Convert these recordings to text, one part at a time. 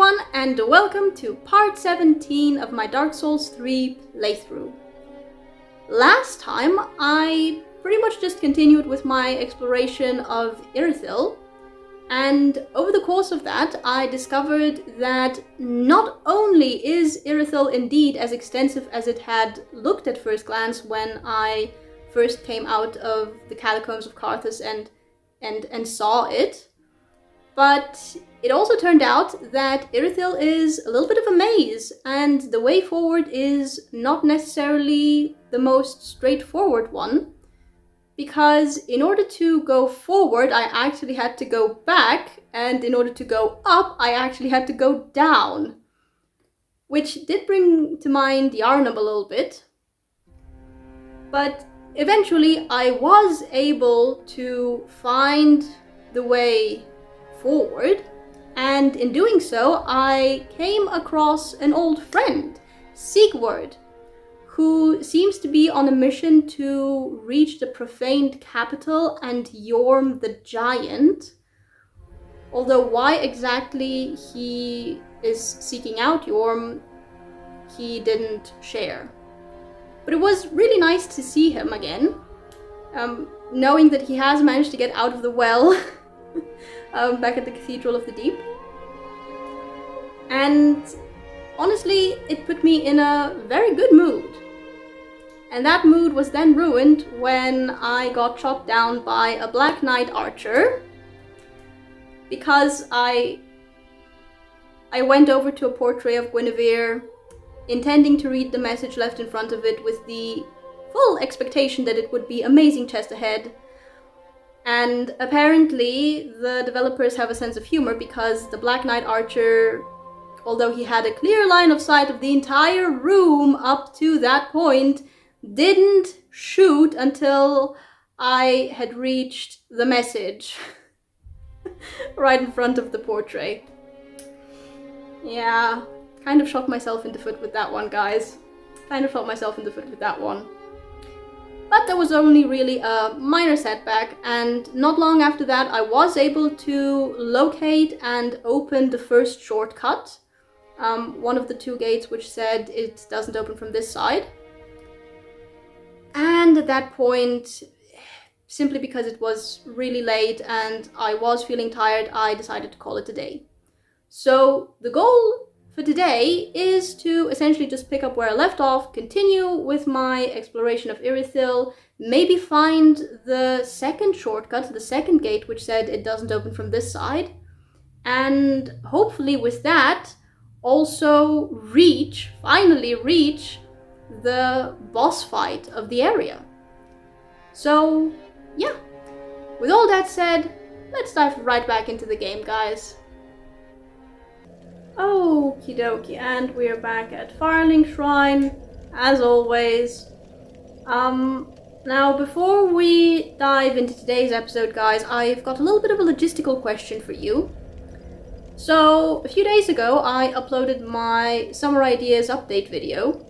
everyone, and welcome to part 17 of my Dark Souls 3 playthrough. Last time, I pretty much just continued with my exploration of Irithyll, and over the course of that, I discovered that not only is Irithyll indeed as extensive as it had looked at first glance when I first came out of the catacombs of Carthus and saw it, but it also turned out that Irithyll is a little bit of a maze, and the way forward is not necessarily the most straightforward one, because in order to go forward, I actually had to go back, and in order to go up, I actually had to go down, which did bring to mind the Arnhem a little bit, but eventually I was able to find the way forward, and in doing so I came across an old friend, Sigurd, who seems to be on a mission to reach the profaned capital and Yorm the Giant, although why exactly he is seeking out Yorm he didn't share. But it was really nice to see him again, knowing that he has managed to get out of the well back at the Cathedral of the Deep. And honestly, it put me in a very good mood. And that mood was then ruined when I got shot down by a Black Knight archer, because I went over to a portrait of Guinevere, intending to read the message left in front of it with the full expectation that it would be amazing chest ahead. And apparently the developers have a sense of humor, because the Black Knight archer, although he had a clear line of sight of the entire room up to that point, didn't shoot until I had reached the message right in front of the portrait. Yeah, kind of shot myself in the foot with that one, guys. Kind of shot myself in the foot with that one. But that was only really a minor setback, and not long after that I was able to locate and open the first shortcut. One of the two gates which said it doesn't open from this side. And at that point, simply because it was really late and I was feeling tired, I decided to call it a day. So the goal for today is to essentially just pick up where I left off, continue with my exploration of Irithyll, maybe find the second shortcut, the second gate which said it doesn't open from this side, and hopefully with that also finally reach the boss fight of the area. So yeah, with all that said, let's dive right back into the game, guys. Okie dokie, and we're back at Firelink Shrine, as always. Now before we dive into today's episode, guys, I've got a little bit of a logistical question for you. So, a few days ago, I uploaded my Summer Ideas update video,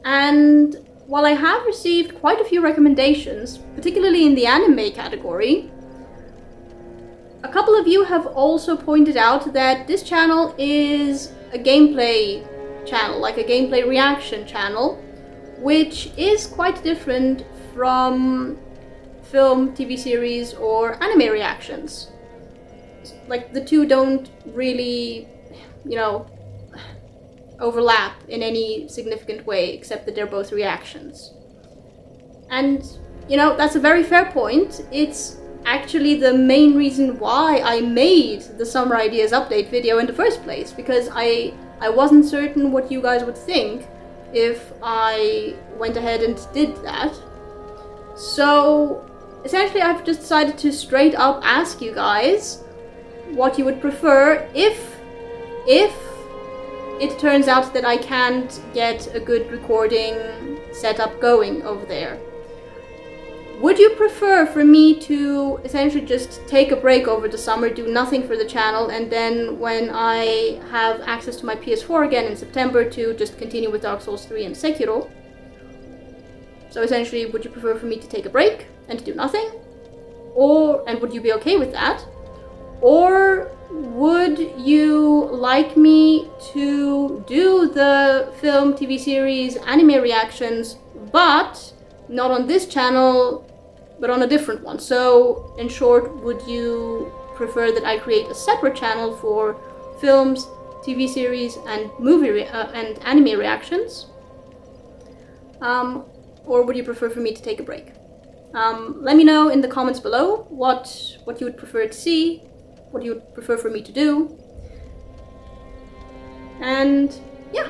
and while I have received quite a few recommendations, particularly in the anime category, a couple of you have also pointed out that this channel is a gameplay channel, like a gameplay reaction channel, which is quite different from film, TV series, or anime reactions. Like, the two don't really, overlap in any significant way, except that they're both reactions. And, that's a very fair point. It's actually the main reason why I made the Summer Ideas update video in the first place, because I wasn't certain what you guys would think if I went ahead and did that. So essentially I've just decided to straight up ask you guys what you would prefer if it turns out that I can't get a good recording setup going over there. Would you prefer for me to essentially just take a break over the summer, do nothing for the channel, and then when I have access to my PS4 again in September to just continue with Dark Souls 3 and Sekiro? So essentially, would you prefer for me to take a break and to do nothing? And would you be okay with that? Or would you like me to do the film, TV series, anime reactions, but not on this channel, but on a different one? So, in short, would you prefer that I create a separate channel for films, TV series, and and anime reactions? Or would you prefer for me to take a break? Let me know in the comments below what you would prefer to see, what you would prefer for me to do. And yeah,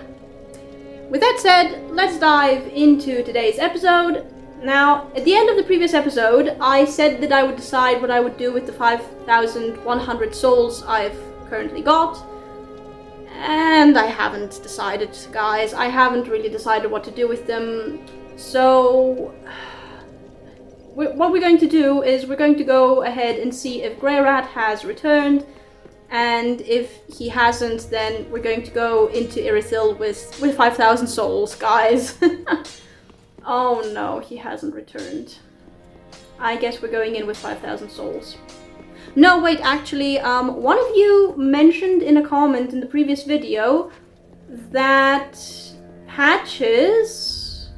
with that said, let's dive into today's episode. Now, at the end of the previous episode, I said that I would decide what I would do with the 5,100 souls I've currently got. And I haven't decided, guys. I haven't really decided what to do with them. So, what we're going to do is we're going to go ahead and see if Grey Rat has returned. And if he hasn't, then we're going to go into Irithyll with 5,000 souls, guys. Oh no, he hasn't returned. I guess we're going in with 5,000 souls. No, wait, actually, one of you mentioned in a comment in the previous video that Patches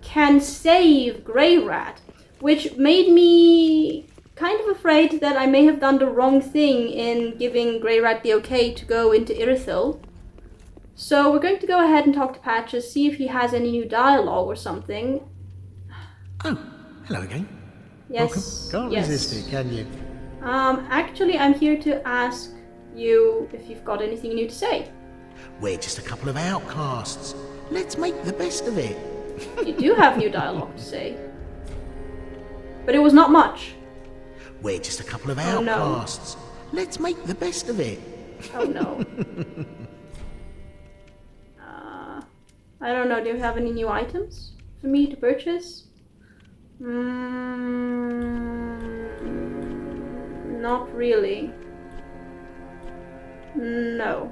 can save Grey Rat, which made me kind of afraid that I may have done the wrong thing in giving Grey Rat the okay to go into Irithyll. So we're going to go ahead and talk to Patches, see if he has any new dialogue or something. Oh, hello again. Yes. Welcome. Can't resist it, can you? Actually, I'm here to ask you if you've got anything new to say. We're just a couple of outcasts. Let's make the best of it. You do have new dialogue to say. But it was not much. We're just a couple of Oh, no. outcasts. Let's make the best of it. Oh no. I don't know, do you have any new items for me to purchase? Not really. No.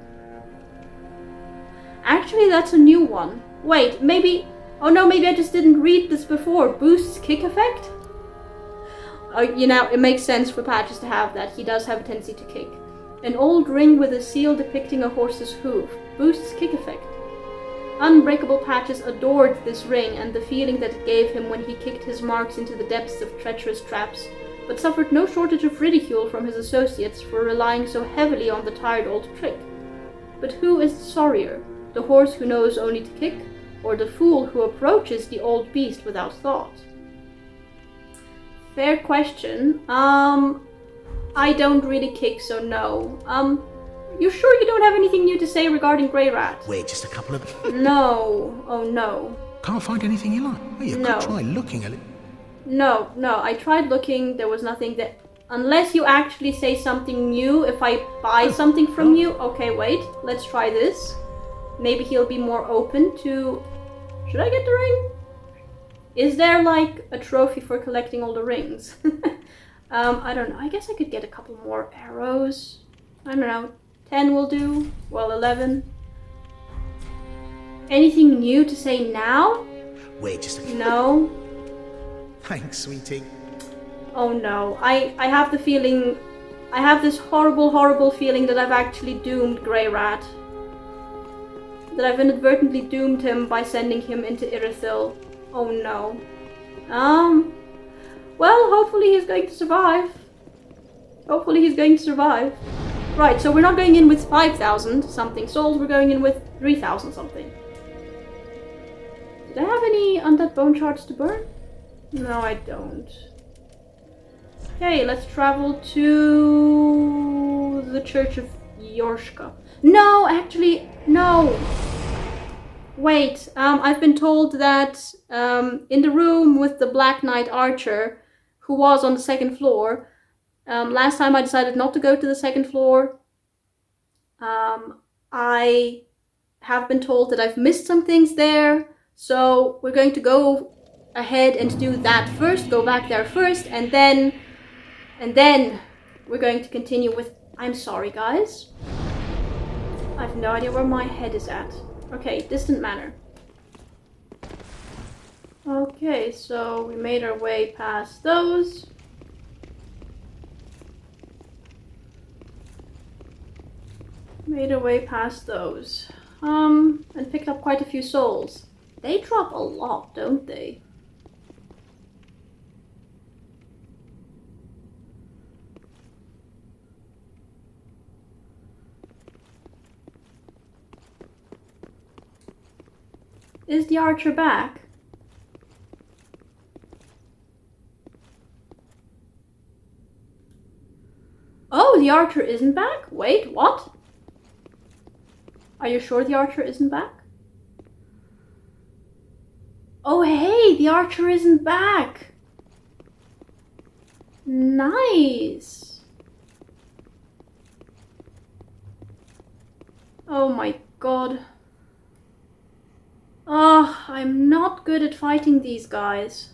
Actually, that's a new one. Wait, maybe... Oh no, maybe I just didn't read this before. Boosts kick effect? You know, it makes sense for Patches to have that. He does have a tendency to kick. An old ring with a seal depicting a horse's hoof. Boosts kick effect. Unbreakable Patches adored this ring and the feeling that it gave him when he kicked his marks into the depths of treacherous traps, but suffered no shortage of ridicule from his associates for relying so heavily on the tired old trick. But who is the sorrier? The horse who knows only to kick, or the fool who approaches the old beast without thought? Fair question. I don't really kick, so no. You sure you don't have anything new to say regarding Grey Rat? We're just a couple of... No. Oh no. Can't find anything you like? Well, you No. could try looking at it. No, I tried looking, there was nothing that... Unless you actually say something new, if I buy something from you... Okay, wait, let's try this. Maybe he'll be more open to... Should I get the ring? Is there, like, a trophy for collecting all the rings? I don't know, I guess I could get a couple more arrows. I don't know, 10 will do? Well, 11. Anything new to say now? We're just a... No. Thanks, sweetie. Oh no, I have the feeling, I have this horrible feeling that I've actually doomed Grey Rat. That I've inadvertently doomed him by sending him into Irithyll. Oh no. Well, hopefully he's going to survive. Hopefully he's going to survive. Right, so we're not going in with 5,000 something souls, we're going in with 3,000 something. Did I have any undead bone shards to burn? No, I don't. Okay, let's travel to the Church of Yorshka. No, actually, no. Wait, I've been told that in the room with the Black Knight Archer, who was on the second floor, last time I decided not to go to the second floor. I have been told that I've missed some things there, so we're going to go ahead and do that first, go back there first, and then we're going to continue with... I'm sorry, guys. I have no idea where my head is at. Okay, distant manor. Okay, so we made our way past those. Made our way past those. And picked up quite a few souls. They drop a lot, don't they? Is the archer back? Oh, the archer isn't back? Wait, what? Are you sure the archer isn't back? Oh, hey, the archer isn't back. Nice. Oh my god. Ah, I'm not good at fighting these guys.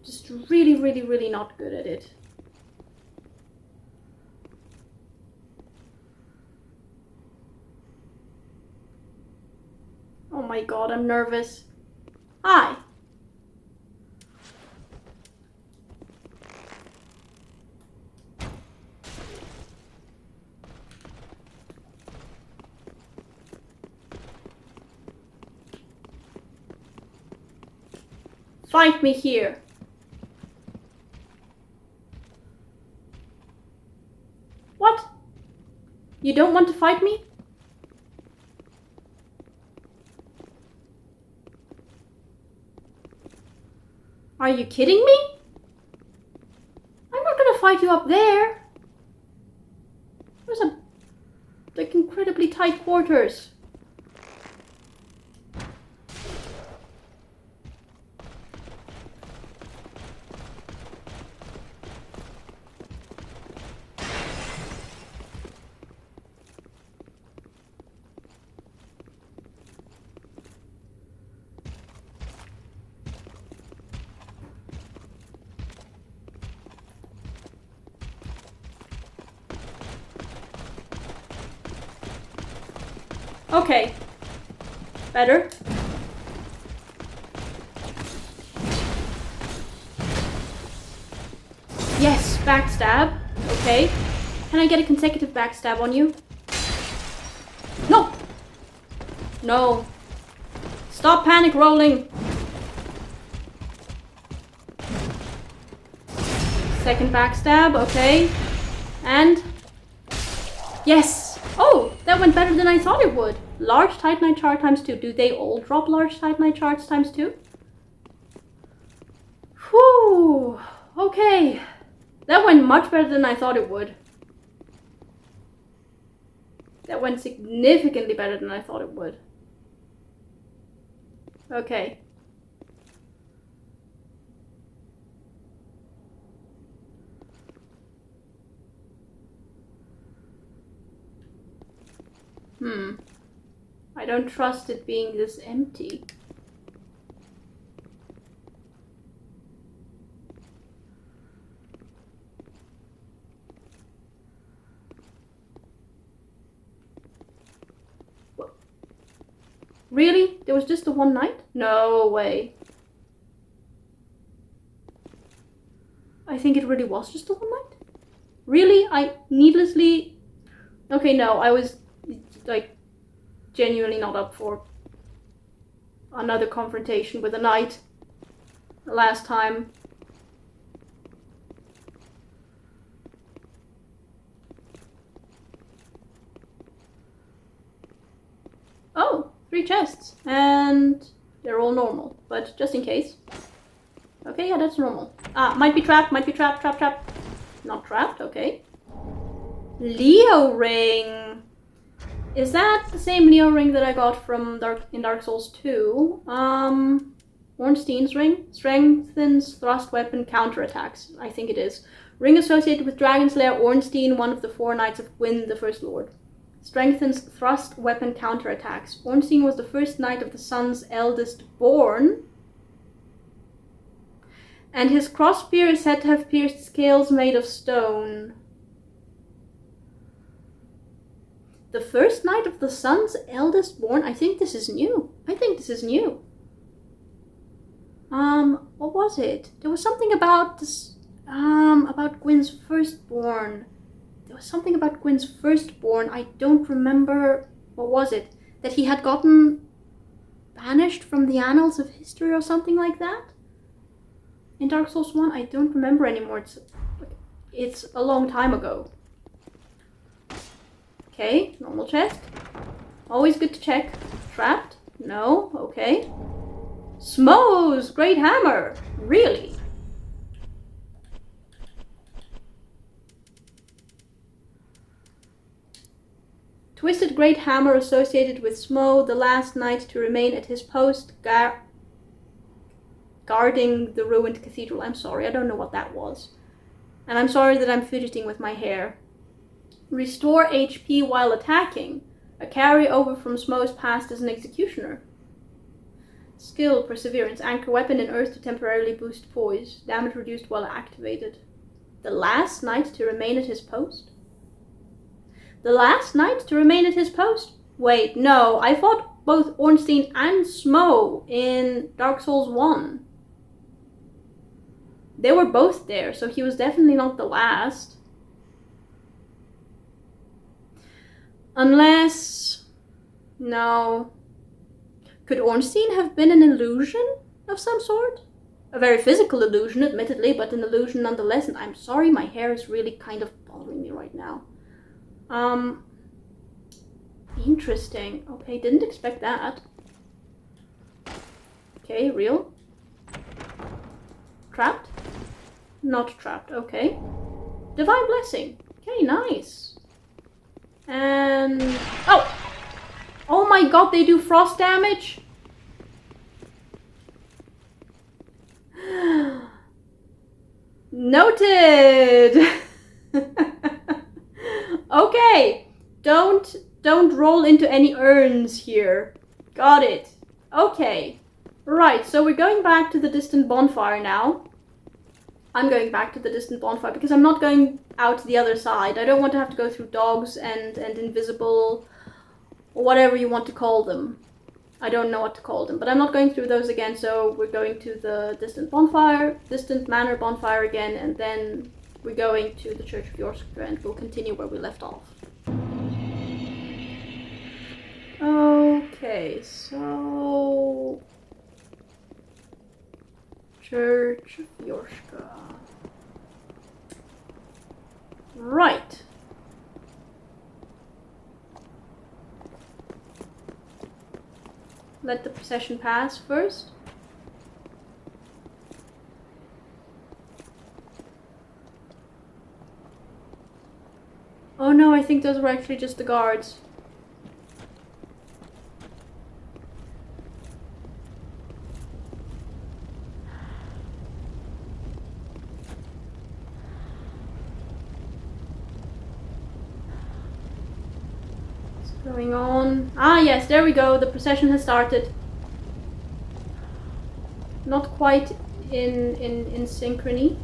Just really, really, really not good at it. Oh my god, I'm nervous. Hi. Fight me here. What? You don't want to fight me? Are you kidding me? I'm not gonna fight you up there. There's like incredibly tight quarters. Okay. Better. Yes, backstab. Okay. Can I get a consecutive backstab on you? No! No. Stop panic rolling. Second backstab, okay. And... yes! Oh, that went better than I thought it would. Large Titanite Shard times 2. Do they all drop large Titanite Shards times 2? Whew. Okay. That went much better than I thought it would. That went significantly better than I thought it would. Okay. I don't trust it being this empty. What? Really? There was just the one night? No way. I think it really was just the one night? Really? I needlessly... Okay, no, I was like genuinely not up for another confrontation with a knight last time. Oh, 3 chests, and they're all normal, but just in case. Okay, yeah, that's normal. Might be trapped, trap. Not trapped, okay. Leo ring. Is that the same Leo ring that I got from Dark Souls 2? Ornstein's ring. Strengthens thrust weapon counterattacks. I think it is. Ring associated with Dragon Slayer Ornstein, one of the 4 Knights of Gwyn, the First Lord. Strengthens thrust weapon counterattacks. Ornstein was the first Knight of the Sun's eldest born. And his crossbeam is said to have pierced scales made of stone. The first Knight of the Sun's eldest born? I think this is new. What was it? There was something about this, about Gwyn's firstborn. there was something about Gwyn's firstborn. I don't remember, what was it? That he had gotten banished from the annals of history or something like that? In Dark Souls 1? I don't remember anymore. It's a long time ago. Okay, normal chest. Always good to check. Trapped? No, okay. Smo's great hammer! Really? Twisted great hammer associated with Smo, the last knight to remain at his post, guarding the ruined cathedral. I'm sorry, I don't know what that was. And I'm sorry that I'm fidgeting with my hair. Restore HP while attacking. A carryover from Smo's past as an executioner. Skill, perseverance, anchor weapon in earth to temporarily boost poise. Damage reduced while activated. The last knight to remain at his post? The last knight to remain at his post? Wait, no, I fought both Ornstein and Smo in Dark Souls 1. They were both there, so he was definitely not the last. Unless... no. Could Ornstein have been an illusion of some sort? A very physical illusion, admittedly, but an illusion nonetheless. And I'm sorry, my hair is really kind of bothering me right now. Interesting. Okay, didn't expect that. Okay, real. Trapped? Not trapped, okay. Divine Blessing. Okay, nice. And... oh! Oh my god, they do frost damage? Noted! Okay, don't roll into any urns here. Got it. Okay. Right, so we're going back to the distant bonfire now. I'm going back to the distant bonfire because I'm not going out the other side. I don't want to have to go through dogs and invisible, or whatever you want to call them. I don't know what to call them, but I'm not going through those again, so we're going to the distant bonfire, distant manor bonfire again, and then we're going to the Church of Yorska, and we'll continue where we left off. Okay, so... Church of Yorska. Right. Let the procession pass first. Oh no, I think those were actually just the guards. Going on. Ah, yes, there we go. The procession has started. Not quite in synchrony,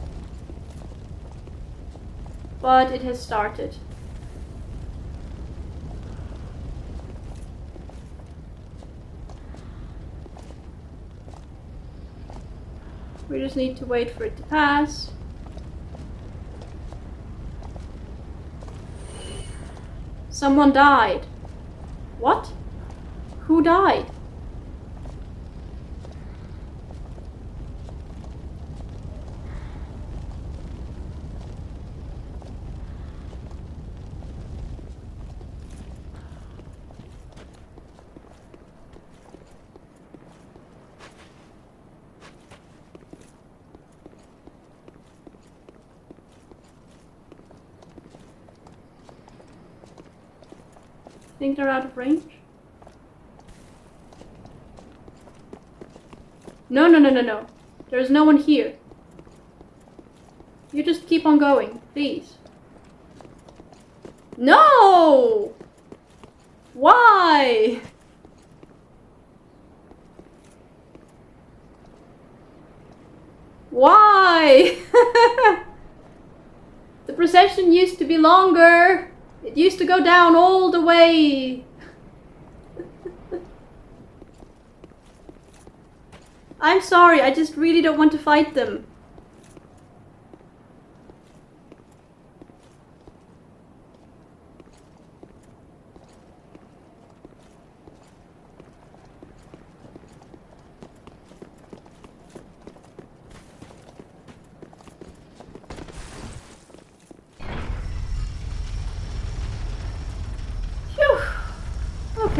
but it has started. We just need to wait for it to pass. Someone died. What? Who died? Think they're out of range? No. There's no one here. You just keep on going, please. No! Why? Why? The procession used to be longer. It used to go down all the way. I'm sorry, I just really don't want to fight them.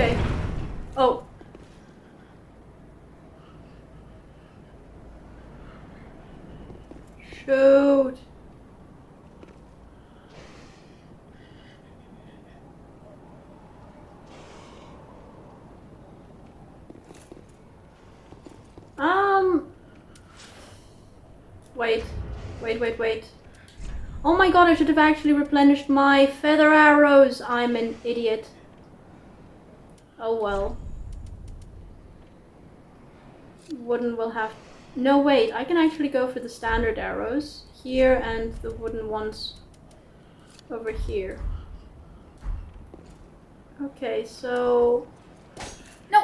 Okay. Oh. Shoot. Wait. Wait. Oh my god, I should have actually replenished my feather arrows. I'm an idiot. Oh well. Wooden will have... No, wait. I can actually go for the standard arrows here and the wooden ones over here. Okay, so... No!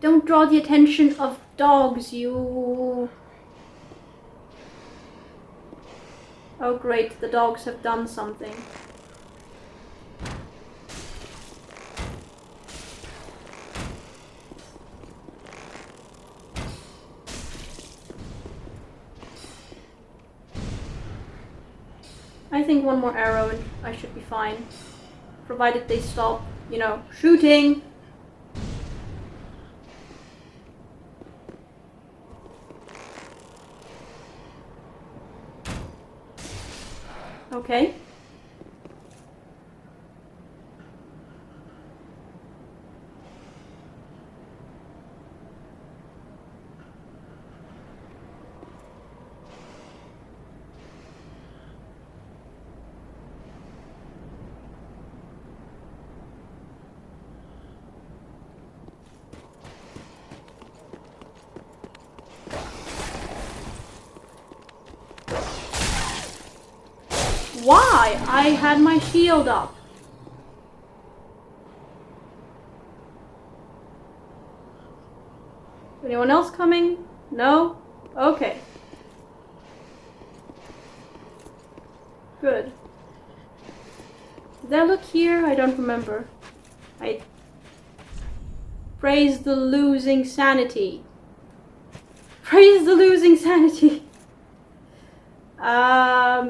Don't draw the attention of dogs, you... Oh great, the dogs have done something. I think one more arrow and I should be fine. Provided they stop, you know, shooting. Okay. Why? I had my shield up. Anyone else coming? No? Okay. Good. Did I look here? I don't remember. I praise the losing sanity. Praise the losing sanity.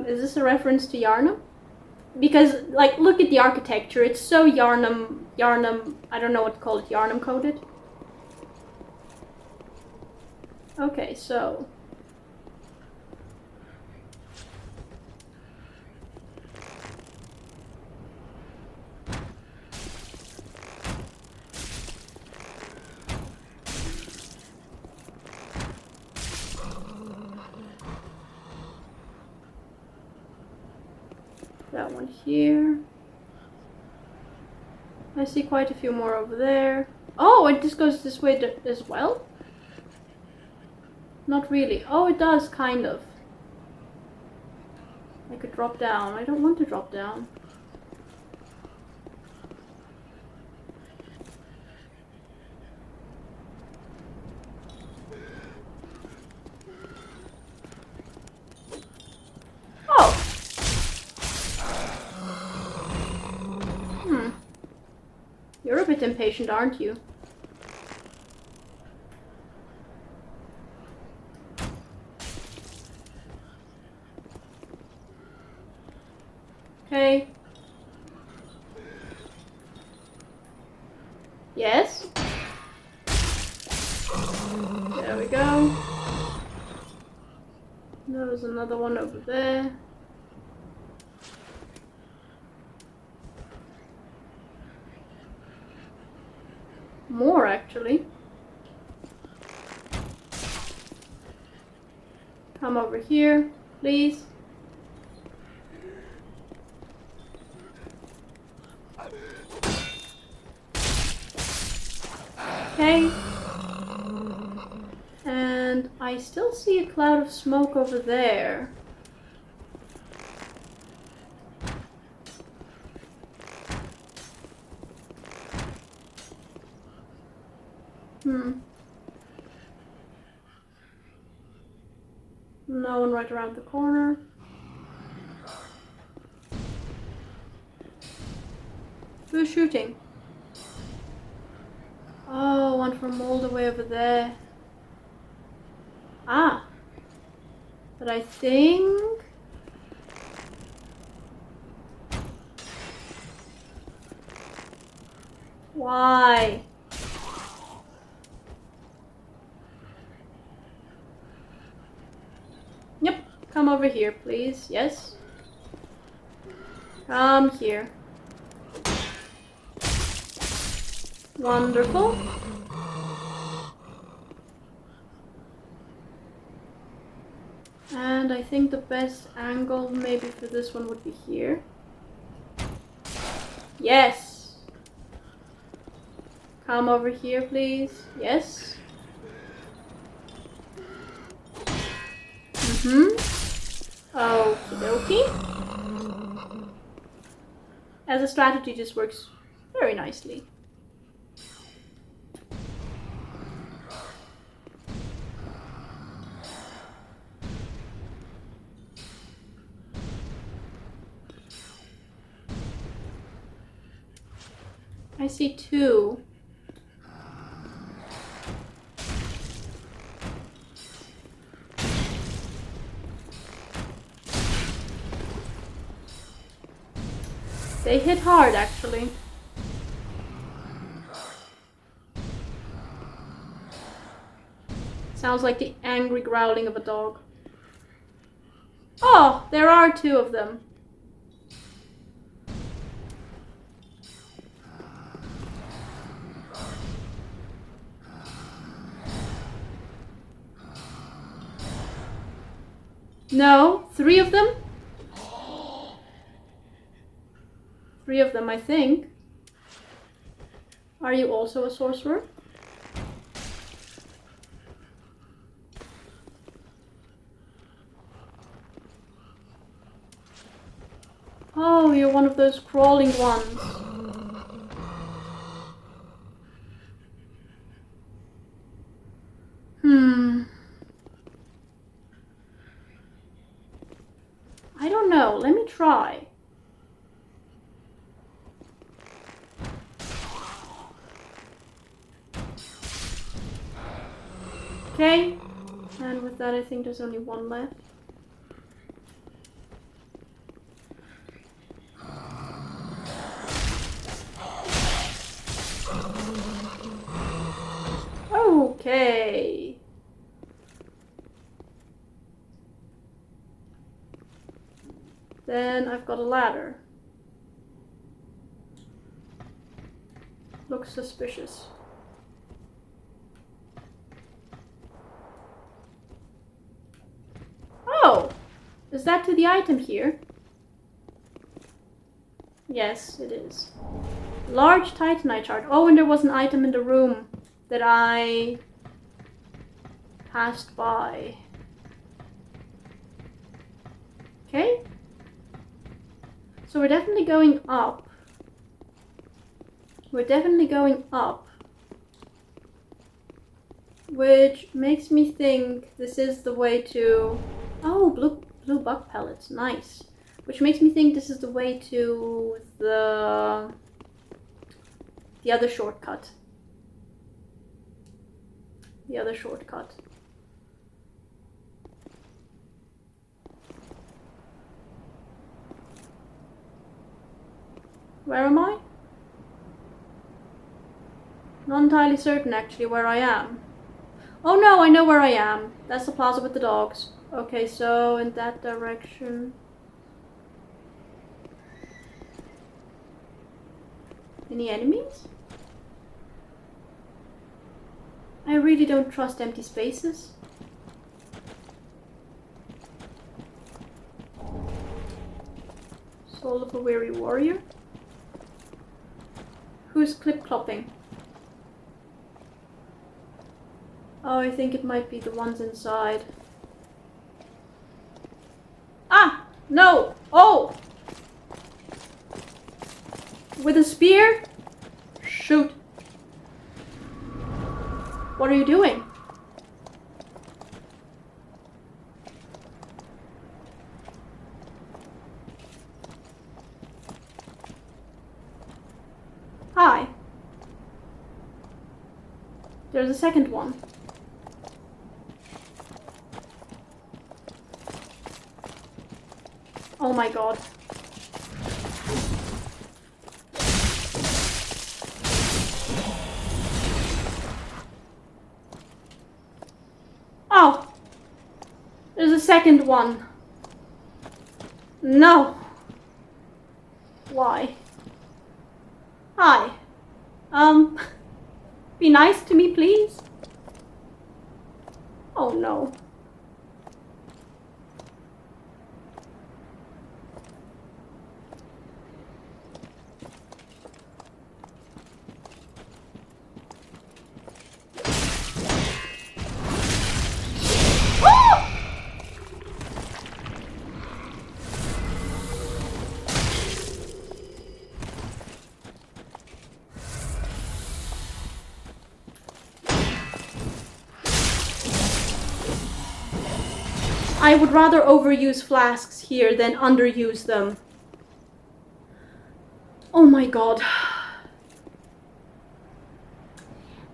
Is this a reference to Yarnum? Because, like, look at the architecture. It's so Yarnum, I don't know what to call it, Yarnum coded. Okay, so... that one here. I see quite a few more over there. Oh, it just goes this way as well? Not really. Oh, it does, kind of. I could drop down. I don't want to drop down. Oh! You're a bit impatient, aren't you? Okay. Yes? There we go. There was another one over there. More, actually. Come over here, please. Okay. And I still see a cloud of smoke over there. No one right around the corner. Who's shooting? Oh, one from all the way over there. Ah. But I think... Why? Yep, come over here, please. Yes. Come here. Wonderful. And I think the best angle maybe for this one would be here. Yes. Come over here, please. Yes. Okie dokie. As a strategy, this works very nicely. I see two. They hit hard, actually. Sounds like the angry growling of a dog. Oh, there are two of them. No, three of them? Three of them, I think. Are you also a sorcerer? Oh, you're one of those crawling ones. I don't know. Let me try. Okay. And with that, I think there's only one left. Okay. Then I've got a ladder. Looks suspicious. Oh! Is that to the item here? Yes, it is. Large Titanite shard. Oh, and there was an item in the room that I passed by. Okay. So we're definitely going up. We're definitely going up. Which makes me think this is the way to... Oh, blue buck pellets. Nice. Which makes me think this is the way to the other shortcut. The other shortcut. Where am I? Not entirely certain actually where I am. Oh no, I know where I am. That's the plaza with the dogs. Okay, so in that direction. Any enemies? I really don't trust empty spaces. Soul of a weary warrior. Who's clip-clopping? Oh, I think it might be the ones inside. Ah! No! Oh! With a spear? Shoot. What are you doing? Hi. There's a second one. Oh my god. second one. No. Why? Hi. Be nice to me, please? Oh no. I would rather overuse flasks here than underuse them. Oh my god.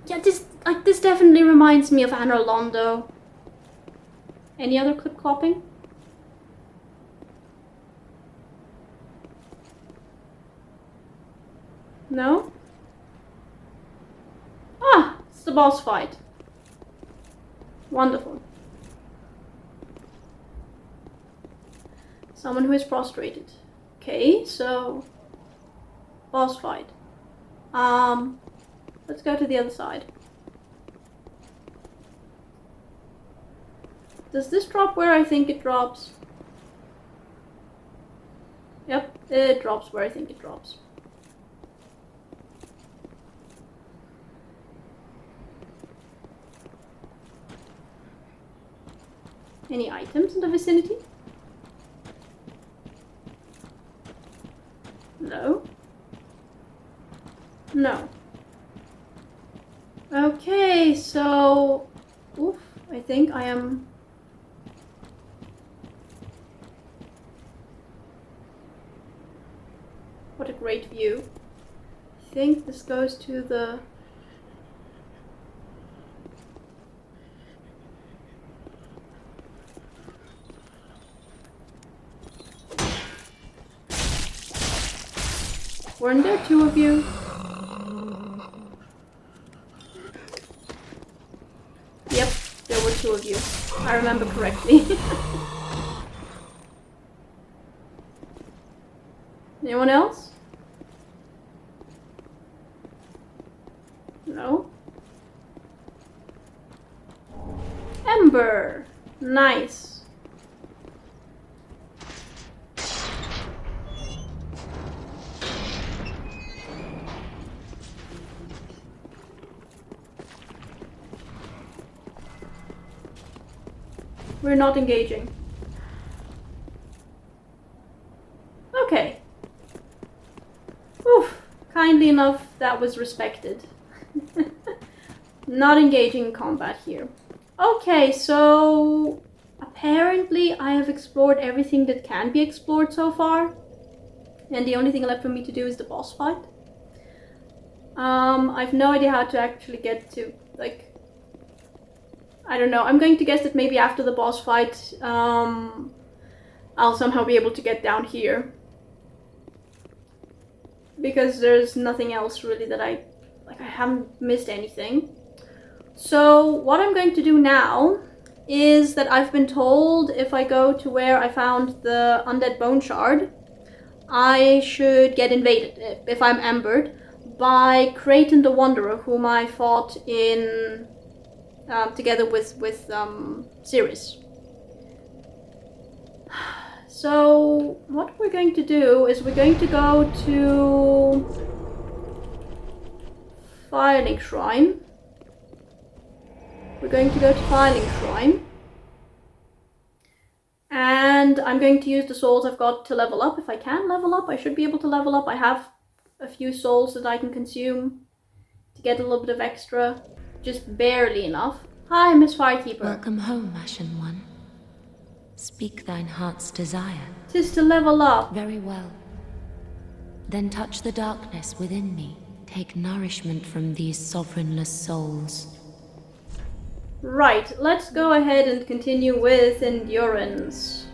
Yeah, this definitely reminds me of Anor Londo. Any other clip clopping? No? Ah, it's the boss fight. Wonderful. Someone who is prostrated. Okay, so boss fight. Let's go to the other side. Does this drop where I think it drops? Yep, it drops where I think it drops. Any items in the vicinity? No. No. Okay, so... Oof, I think I am... What a great view. I think this goes to the... Weren't there two of you? Yep, there were two of you. I remember correctly. Anyone else? No? Ember! Nice. We're not engaging. Okay. Oof. Kindly enough, that was respected. Not engaging in combat here. Okay, so... Apparently I have explored everything that can be explored so far. And the only thing left for me to do is the boss fight. I've no idea how to actually get to, like... I don't know. I'm going to guess that maybe after the boss fight, I'll somehow be able to get down here. Because there's nothing else really that I haven't missed anything. So what I'm going to do now is that I've been told if I go to where I found the undead bone shard, I should get invaded, if I'm embered, by Kraton the Wanderer, whom I fought in... together with Cirrus. So what we're going to do is we're going to go to Filing Shrine. We're going to go to Filing Shrine. And I'm going to use the souls I've got to level up. If I can level up, I should be able to level up. I have a few souls that I can consume to get a little bit of extra. Just barely enough. Hi, Miss Firekeeper. Welcome home, Ashen One. Speak thine heart's desire. 'Tis to level up. Very well. Then touch the darkness within me. Take nourishment from these sovereignless souls. Right, let's go ahead and continue with endurance.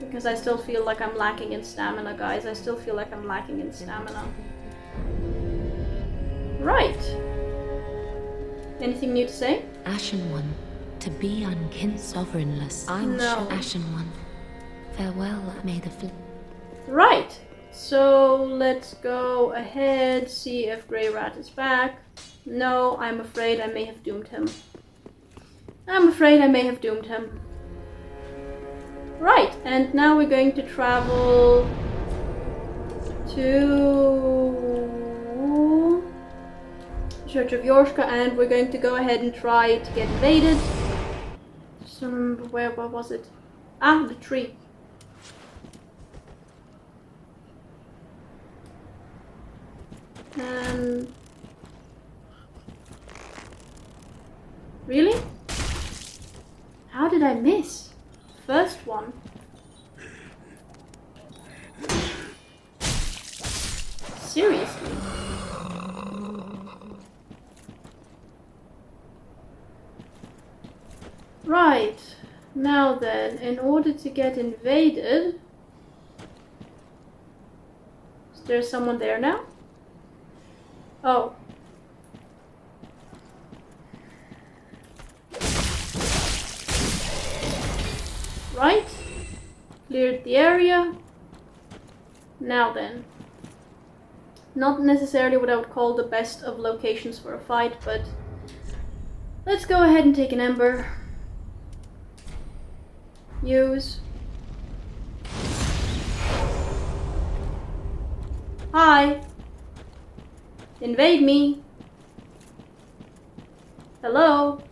Because I still feel like I'm lacking in stamina, guys. I still feel like I'm lacking in stamina. Right. Anything new to say? Ashen One, To be unkin sovereignless. I'm No. Ashen One. Farewell, may the Right. So let's go ahead, see if Grey Rat is back. No, I'm afraid I may have doomed him. Right, and now we're going to travel to Church of Yorshka, and we're going to go ahead and try to get invaded. Just remember where was it? Ah, the tree. Really? How did I miss? First one. Seriously? Right. Now then, in order to get invaded... Is there someone there now? Oh. Right. Cleared the area. Now then. Not necessarily what I would call the best of locations for a fight, but let's go ahead and take an ember. Use. Hi. Invade me. Hello.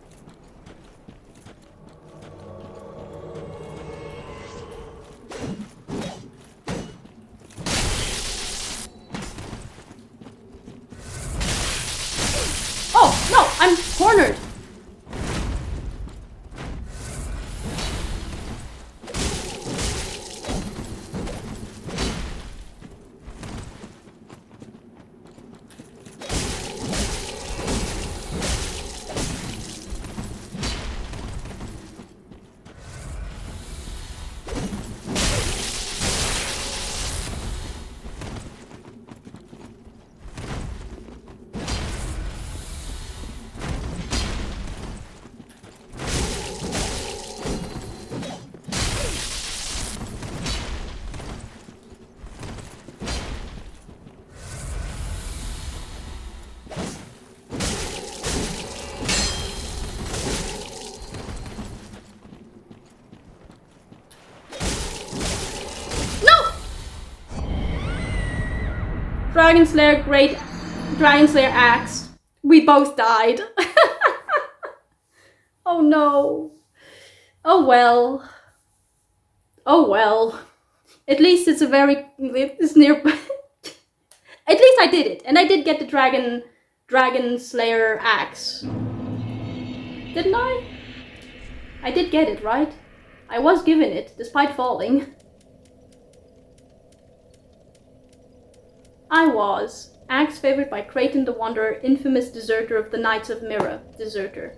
Oh, no, I'm cornered. Dragon Slayer, great Dragon Slayer axe. We both died. Oh no. Oh well. Oh well. At least it's it's near. At least I did it, and I did get the Dragon Slayer axe. Didn't I? I did get it, right? I was given it, despite falling. I was. Axe favored by Kraton the Wanderer, infamous deserter of the Knights of Mirror. Deserter.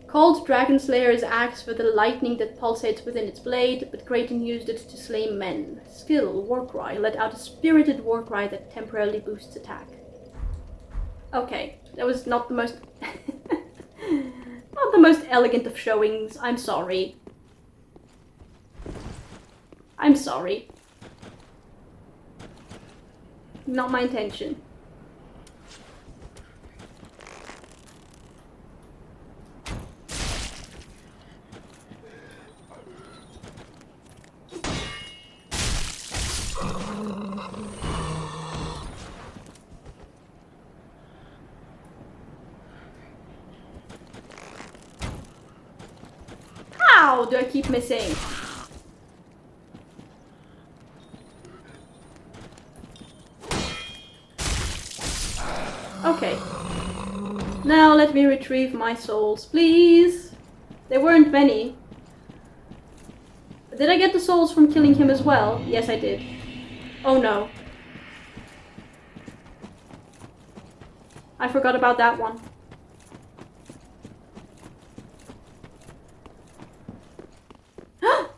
Called Dragon Slayer's axe for the lightning that pulsates within its blade, but Kraton used it to slay men. Skill, Warcry, let out a spirited Warcry that temporarily boosts attack. Okay, that was not the most... not the most elegant of showings. I'm sorry. I'm sorry. Not my intention. How do I keep missing? Okay. Now let me retrieve my souls, please. There weren't many. Did I get the souls from killing him as well? Yes, I did. Oh no. I forgot about that one.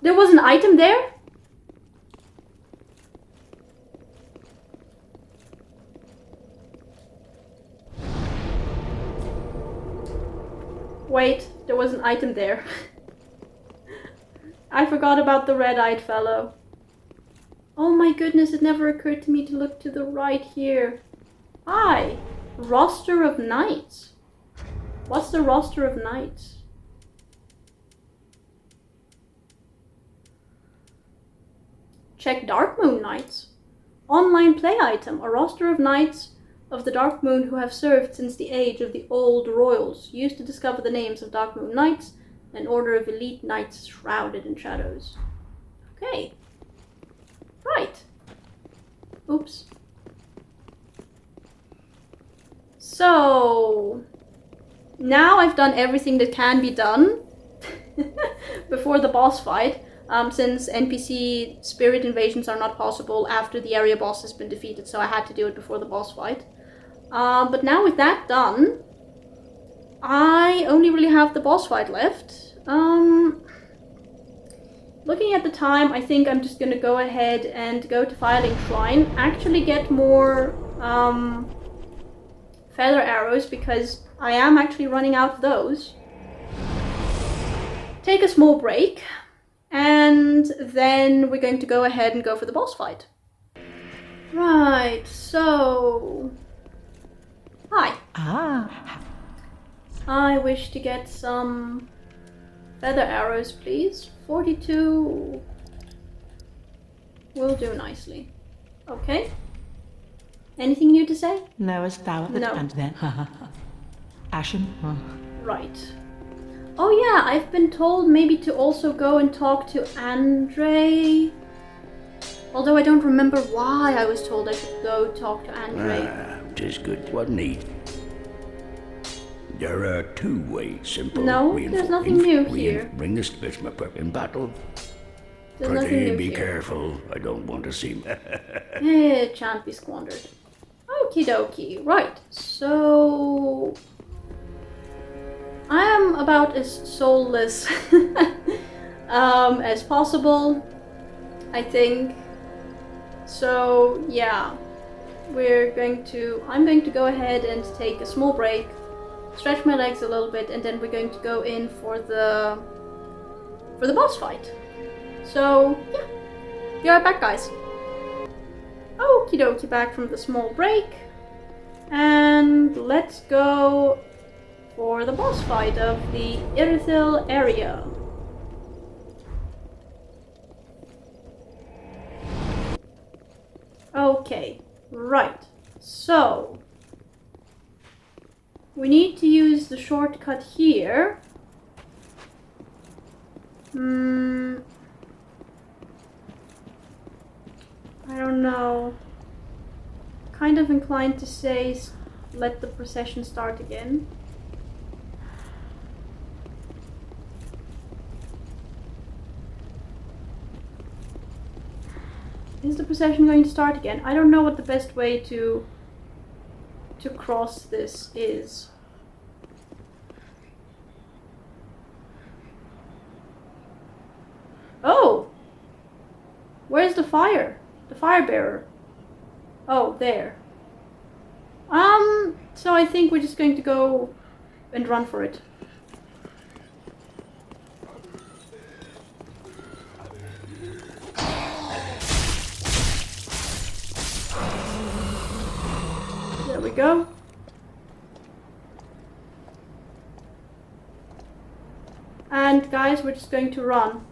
There was an item there? Wait, there was an item there. I forgot about the red-eyed fellow. Oh my goodness, it never occurred to me to look to the right here. Hi! Roster of Knights. What's the roster of Knights? Check Dark Moon Knights. Online play item. A roster of Knights of the Dark Moon who have served since the age of the old royals. Used to discover the names of Dark Moon Knights, an order of elite knights shrouded in shadows. Okay. Right. Oops. So, now I've done everything that can be done before the boss fight, since NPC spirit invasions are not possible after the area boss has been defeated, so I had to do it before the boss fight. But now with that done, I only really have the boss fight left. Looking at the time, I think I'm just gonna go ahead and go to Filing Shrine, actually get more feather arrows, because I am actually running out of those. Take a small break, and then we're going to go ahead and go for the boss fight. Right, so... Hi. Ah. I wish to get some feather arrows, please. 42 will do nicely. Okay. Anything new to say? Knowest thou at the No. and then? Ashen? Right. Oh yeah, I've been told maybe to also go and talk to Andre. Although I don't remember why I was told I should go talk to Andre. 'Tis good, wasn't he? There are two ways, simple. No, there's nothing new here. Bring the specimen in battle. There's nothing Pretty, new be here. careful. I don't want to see. It shan't be squandered. Okie dokie. Right, so... I am about as soulless as possible, I think. So, yeah. I'm going to go ahead and take a small break, stretch my legs a little bit, and then we're going to go in for the boss fight. So, yeah. Be right back, guys. Okie dokie, back from the small break. And let's go for the boss fight of the Irithyll area. Okay, right. So, we need to use the shortcut here. I don't know. Kind of inclined to say let the procession start again. Is the procession going to start again? I don't know what the best way to cross this is. Oh! Where's the fire? The fire bearer. Oh, there. So I think we're just going to go and run for it. There we go. And guys, we're just going to run.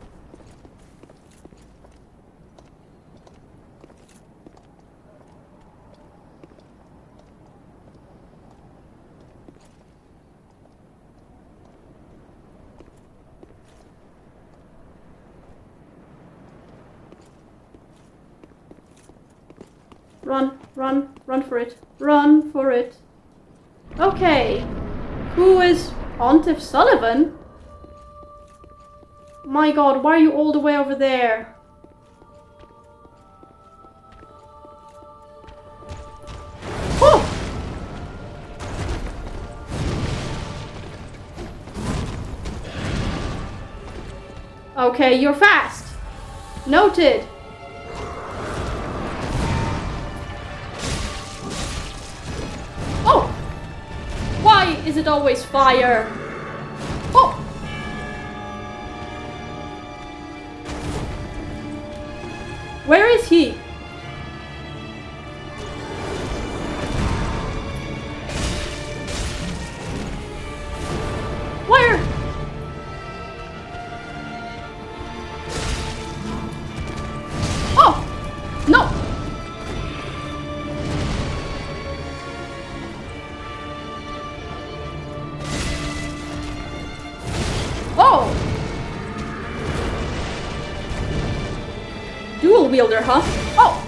Run, run, run for it. Run for it. Okay. Who is Pontiff Sulyvahn? My god, why are you all the way over there? Oh! Okay, you're fast. Noted. Oh! Why is it always fire? Oh! Where is he? Where? Oh! No! Oh! Dual wielder, huh? Oh!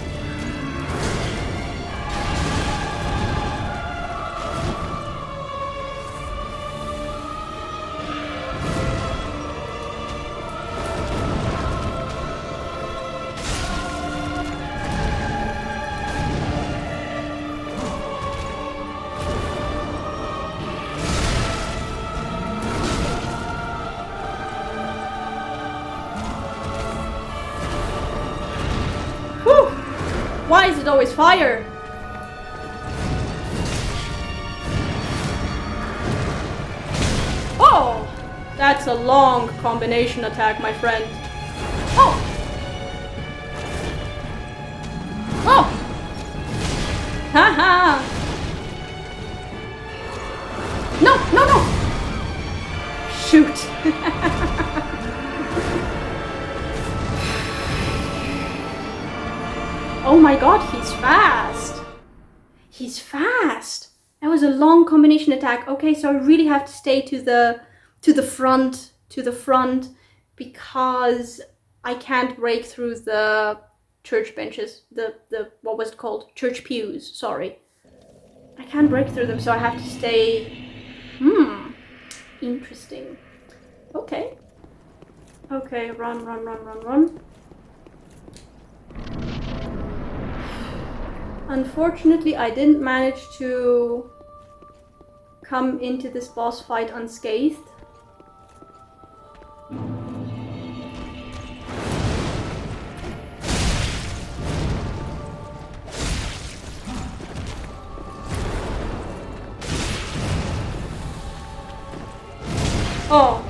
Whew! Why is it always fire? Oh! That's a long combination attack, my friend. Oh! Oh! Haha! No! No! No! Shoot! Oh my god, he's fast! He's fast! That was a long combination attack. Okay, so I really have to stay to the front because I can't break through the church benches. The what was it called? Church pews, sorry. I can't break through them, so I have to stay. Interesting. Okay. Okay, run, run, run, run, run. Unfortunately, I didn't manage to come into this boss fight unscathed. Oh.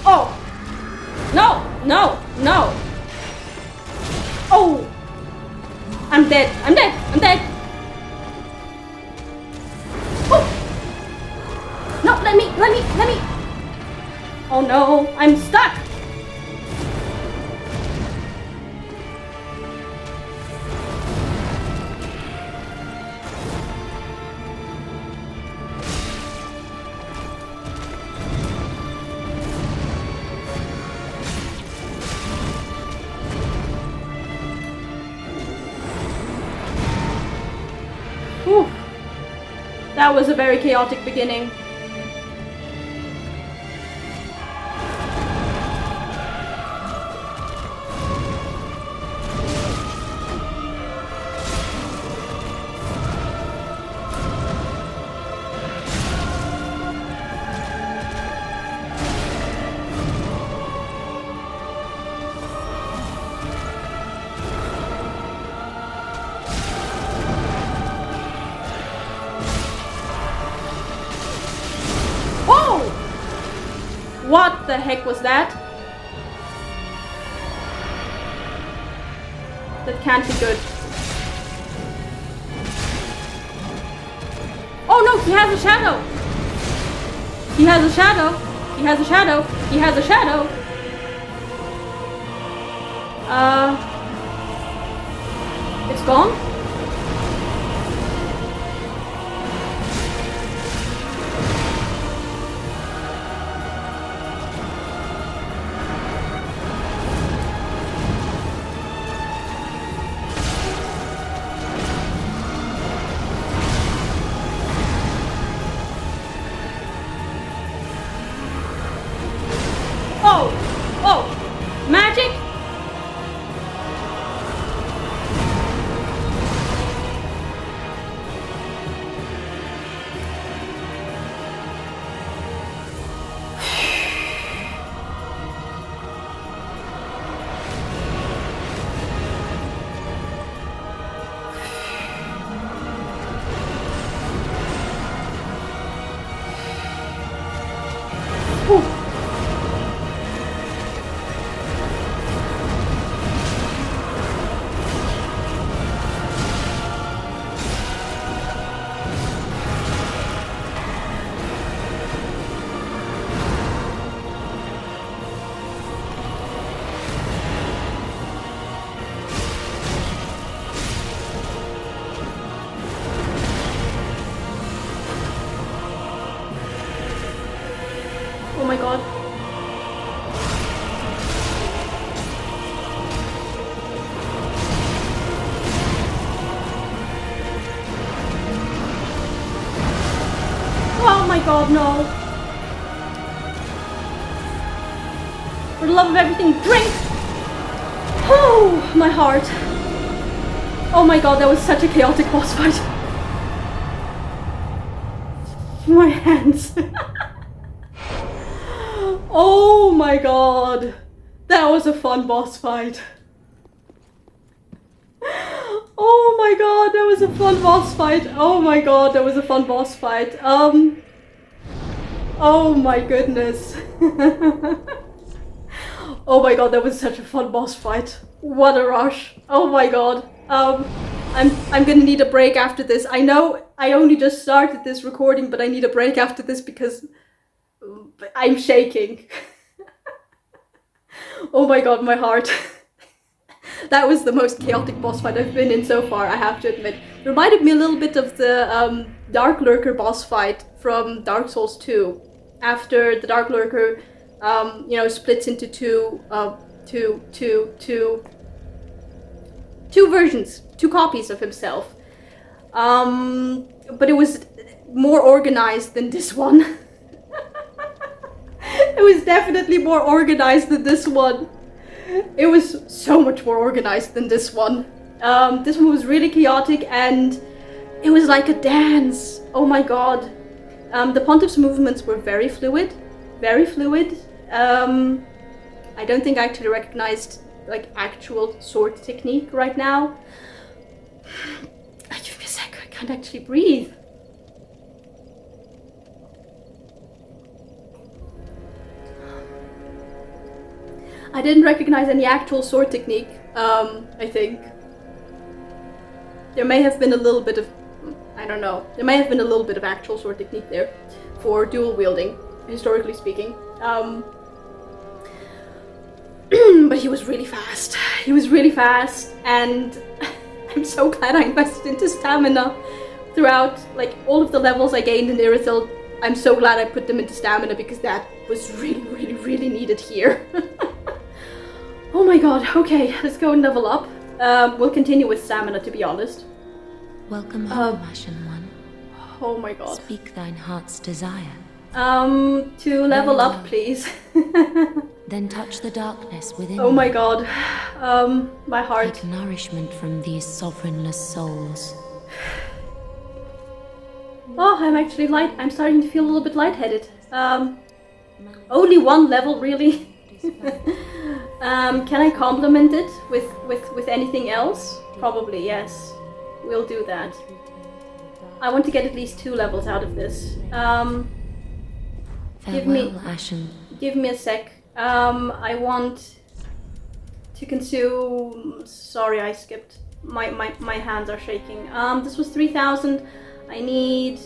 Oh. No, no, no. Oh. I'm dead. I'm dead. I'm dead. Oh. No, let me. Oh no, I'm stuck. Whew. That was a very chaotic beginning. What the heck was that? That can't be good. Oh no, he has a shadow! He has a shadow! He has a shadow! He has a shadow! It's gone? Oh! Oh! Magic? my god, no. For the love of everything, drink! Oh, my heart. Oh my god, that was such a chaotic boss fight. My hands. Oh my god. That was a fun boss fight. Oh my god, that was a fun boss fight. Oh my god, that was a fun boss fight. Oh my goodness. Oh my god, that was such a fun boss fight. What a rush. Oh my god. I'm gonna need a break after this. I know I only just started this recording, but I need a break after this because I'm shaking. Oh my god, my heart. That was the most chaotic boss fight I've been in so far, I have to admit. It reminded me a little bit of the Dark Lurker boss fight from Dark Souls 2. After the Dark Lurker, you know, splits into two versions, two copies of himself. But it was more organized than this one. It was definitely more organized than this one. It was so much more organized than this one. This one was really chaotic and it was like a dance. Oh my god. The Pontiff's movements were very fluid. Very fluid. I don't think I actually recognized like actual sword technique right now. Give me a sec, I can't actually breathe. I didn't recognize any actual sword technique, I think. There may have been a little bit of, I don't know, there may have been a little bit of actual sword technique there for dual wielding, historically speaking. But he was really fast. He was really fast, and I'm so glad I invested into stamina throughout, like, all of the levels I gained in Irithyll. I'm so glad I put them into stamina because that was really, really, really needed here. Oh my god, okay, let's go and level up. We'll continue with stamina, to be honest. Welcome home, Ashen One. Oh my god. Speak thine heart's desire. To level up, please. Then touch the darkness within Oh my me. god. My heart. Take nourishment from these sovereignless souls. Oh, I'm actually I'm starting to feel a little bit lightheaded. Only one level, really? Can I complement it with anything else? Probably, yes. We'll do that. I want to get at least 2 levels out of this. Farewell, Ashen. Give me a sec. I want to consume... Sorry, I skipped. My hands are shaking. This was 3,000. I need...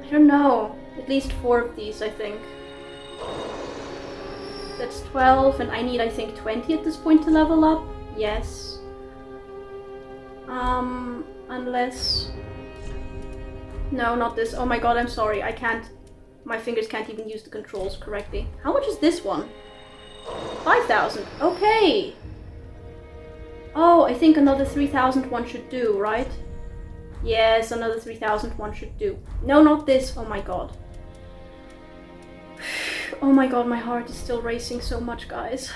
I don't know. At least 4 of these, I think. That's 12, and I need, I think, 20 at this point to level up. Yes. Unless... No, not this. Oh my god, I'm sorry. I can't... My fingers can't even use the controls correctly. How much is this one? 5,000. Okay. Oh, I think another 3,000 one should do, right? Yes, another 3,000 one should do. No, not this. Oh my god. Oh my god, my heart is still racing so much, guys.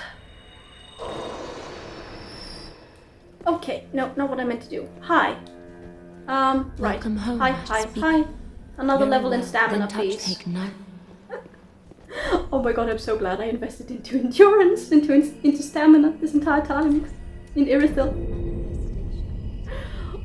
Okay, no, not what I meant to do. Hi. Right. Welcome home, Hi. Another level in stamina, then please. Take no. Oh my god, I'm so glad I invested into endurance, into stamina this entire time in Irithyll.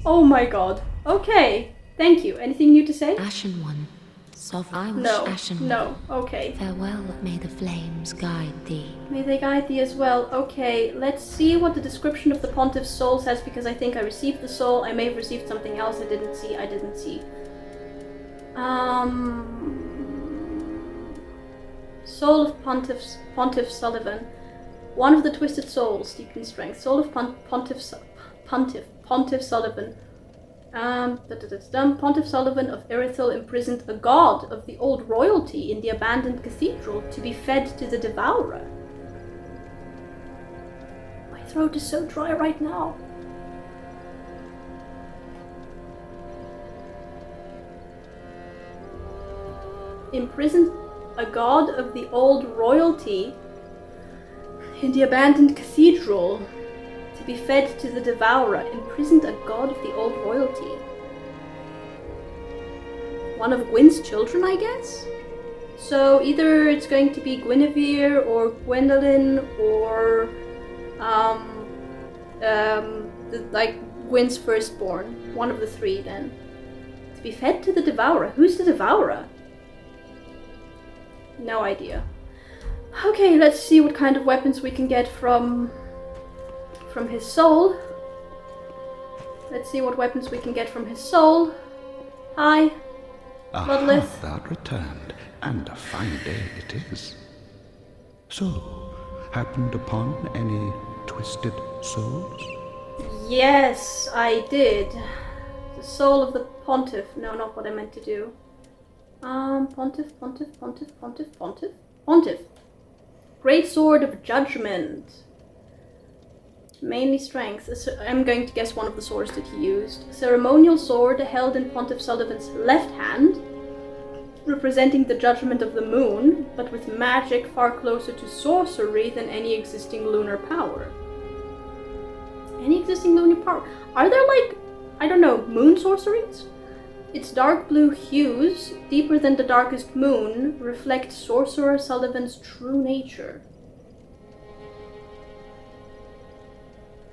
Oh my god. Okay, thank you. Anything new to say? Ashen One. Sovereign. No, Ashen One. no, okay. Farewell, may the flames guide thee. May they guide thee as well. Okay, let's see what the description of the Pontiff's soul says, because I think I received the soul. I may have received something else I didn't see. Soul of Pontiff Sulyvahn. One of the twisted souls, deep in strength. Soul of Pontiff Sulyvahn. Pontiff Sulyvahn of Irithyll imprisoned a god of the old royalty in the abandoned cathedral to be fed to the devourer. My throat is so dry right now. imprisoned a god of the old royalty in the abandoned cathedral to be fed to the devourer. Imprisoned a god of the old royalty. One of Gwyn's children, I guess? So either it's going to be Guinevere or Gwendolyn or Gwyn's firstborn. One of the three then. To be fed to the devourer. Who's the devourer? No idea. Okay, let's see what kind of weapons we can get from his soul. Let's see what weapons we can get from his soul. Hi. Bloodless. Thou'rt returned, and a fine day it is. So, happened upon any twisted souls? Yes, I did. The soul of the Pontiff. No, not what I meant to do. Pontiff. Great Sword of Judgment. Mainly strength. I'm going to guess one of the swords that he used. Ceremonial sword held in Pontiff Sulyvahn's left hand, representing the judgment of the moon, but with magic far closer to sorcery than any existing lunar power. Any existing lunar power? Are there, like, I don't know, moon sorceries? Its dark blue hues, deeper than the darkest moon, reflect Sorcerer Sulyvahn's true nature.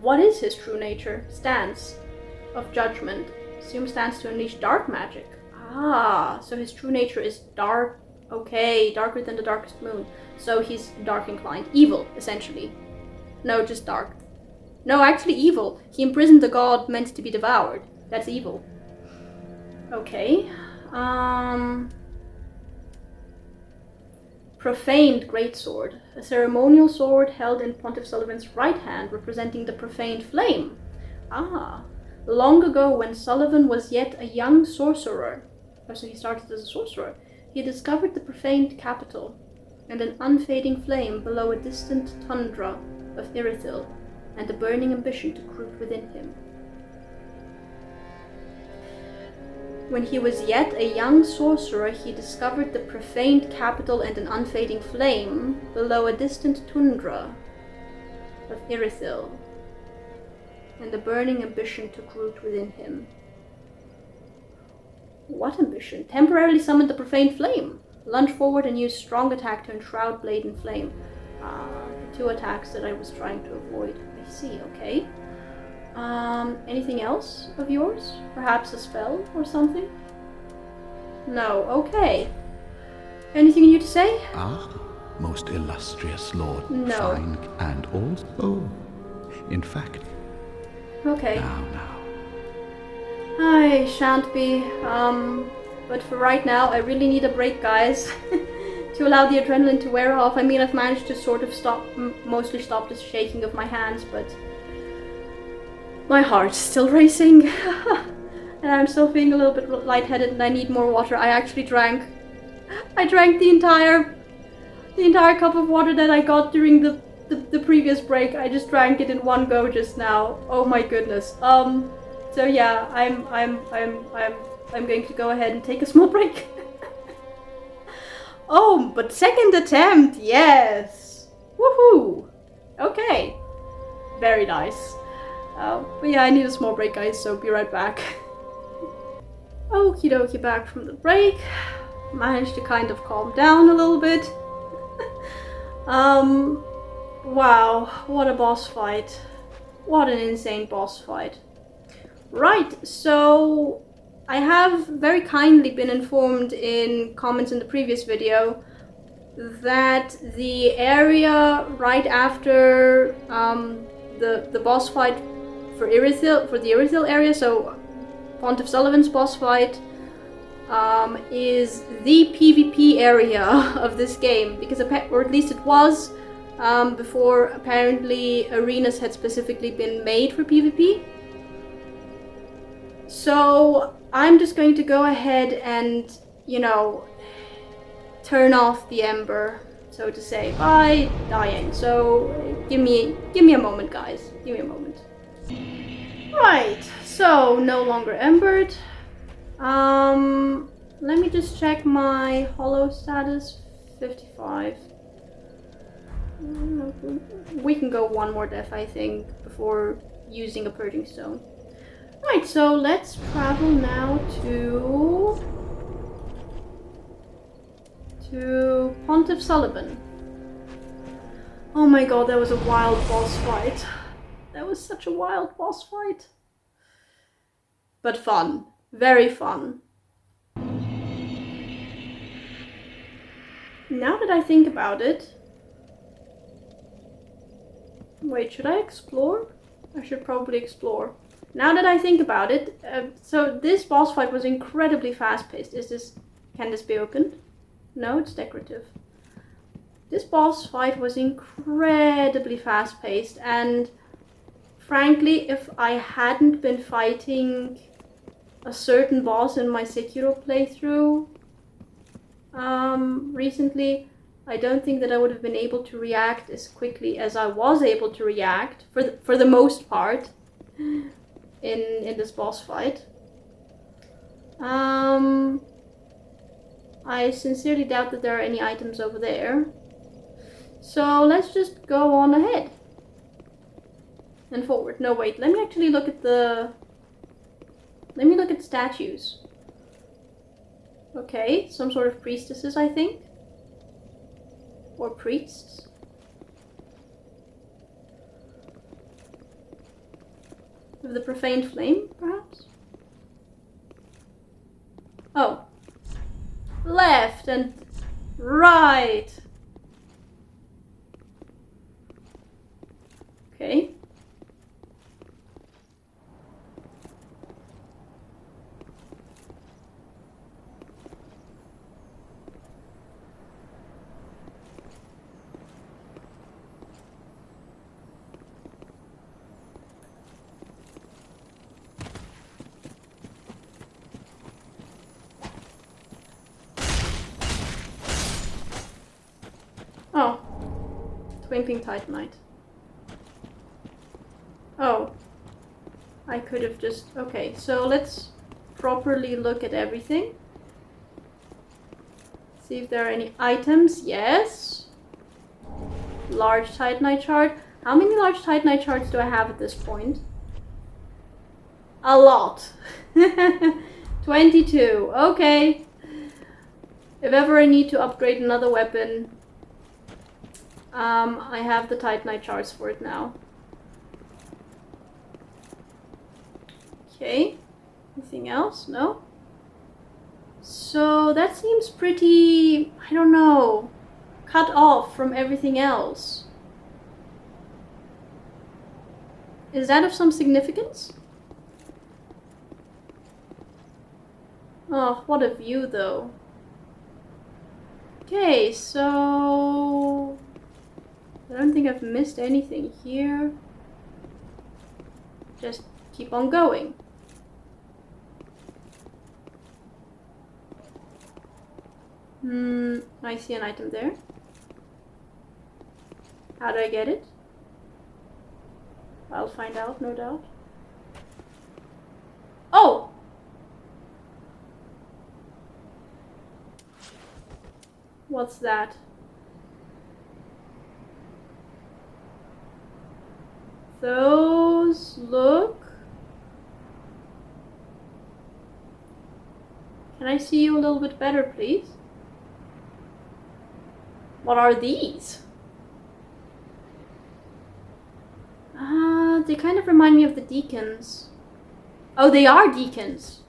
What is his true nature? Stance of judgment. Assume stance to unleash dark magic. Ah, so his true nature is dark. Okay, darker than the darkest moon. So he's dark inclined. Evil, essentially. No, just dark. No, actually evil. He imprisoned the god meant to be devoured. That's evil. Okay. Profaned greatsword. A ceremonial sword held in Pontiff Sulyvahn's right hand, representing the profaned flame. Ah. Long ago, when Sulyvahn was yet a young sorcerer, so he started as a sorcerer, he discovered the profaned capital and an unfading flame below a distant tundra of Irithyll, and a burning ambition to root within him. When he was yet a young sorcerer, he discovered the profaned capital and an unfading flame below a distant tundra of Irithyll, and a burning ambition took root within him. What ambition? Temporarily summon the profaned flame. Lunge forward and use strong attack to enshroud blade in flame. The two attacks that I was trying to avoid. I see, okay. Anything else of yours? Perhaps a spell or something? No, okay. Anything new to say? Ah, most illustrious Lord. No. Fine and all. Oh, in fact. Okay. Now. I shan't be, but for right now, I really need a break, guys, to allow the adrenaline to wear off. I mean, I've managed to sort of mostly stop the shaking of my hands, but my heart's still racing, and I'm still feeling a little bit lightheaded, and I need more water. I drank the entire cup of water that I got during the previous break. I just drank it in one go just now. Oh my goodness. So yeah, I'm going to go ahead and take a small break. Oh, but second attempt, yes! Woohoo! Okay. Very nice. But yeah, I need a small break, guys, so be right back. Okie dokie, back from the break. Managed to kind of calm down a little bit. Wow, what a boss fight. What an insane boss fight. Right, so I have very kindly been informed in comments in the previous video that the area right after the boss fight for the Irithyll area, so Pontiff Sulyvahn's boss fight, is the PvP area of this game, because or at least it was before apparently arenas had specifically been made for PvP. So I'm just going to go ahead and, you know, turn off the ember, so to say, by dying. So give me a moment, guys. Give me a moment. Right, so no longer embered. let me just check my hollow status. 55. We can go one more death, I think, before using a purging stone. Right, so let's travel now to Pontiff Sulyvahn. Oh my god, that was a wild boss fight. That was such a wild boss fight. But fun. Very fun. Now that I think about it... Wait, should I explore? I should probably explore. Now that I think about it, so this boss fight was incredibly fast-paced. Can this be opened? No, it's decorative. This boss fight was incredibly fast-paced, and frankly, if I hadn't been fighting a certain boss in my Sekiro playthrough recently, I don't think that I would have been able to react as quickly as I was able to react, for the most part, in this boss fight. I sincerely doubt that there are any items over there. So let's just go on ahead. And forward. No, wait, let me actually look at the... Let me look at statues. Okay, some sort of priestesses, I think. Or priests. With the profaned flame, perhaps? Oh. Left and right. Okay. Oh. Twinkling Titanite. Oh. I could have just... Okay, so let's properly look at everything. See if there are any items. Yes. Large Titanite shard. How many large Titanite shards do I have at this point? A lot. 22. Okay. If ever I need to upgrade another weapon, I have the Titanite shards for it now. Okay. Anything else? No? So that seems pretty, I don't know, cut off from everything else. Is that of some significance? Oh, what a view though. Okay, so... I don't think I've missed anything here. Just keep on going. I see an item there. How do I get it? I'll find out, no doubt. Oh! What's that? Those look... Can I see you a little bit better, please? What are these? They kind of remind me of the deacons. Oh, they are deacons.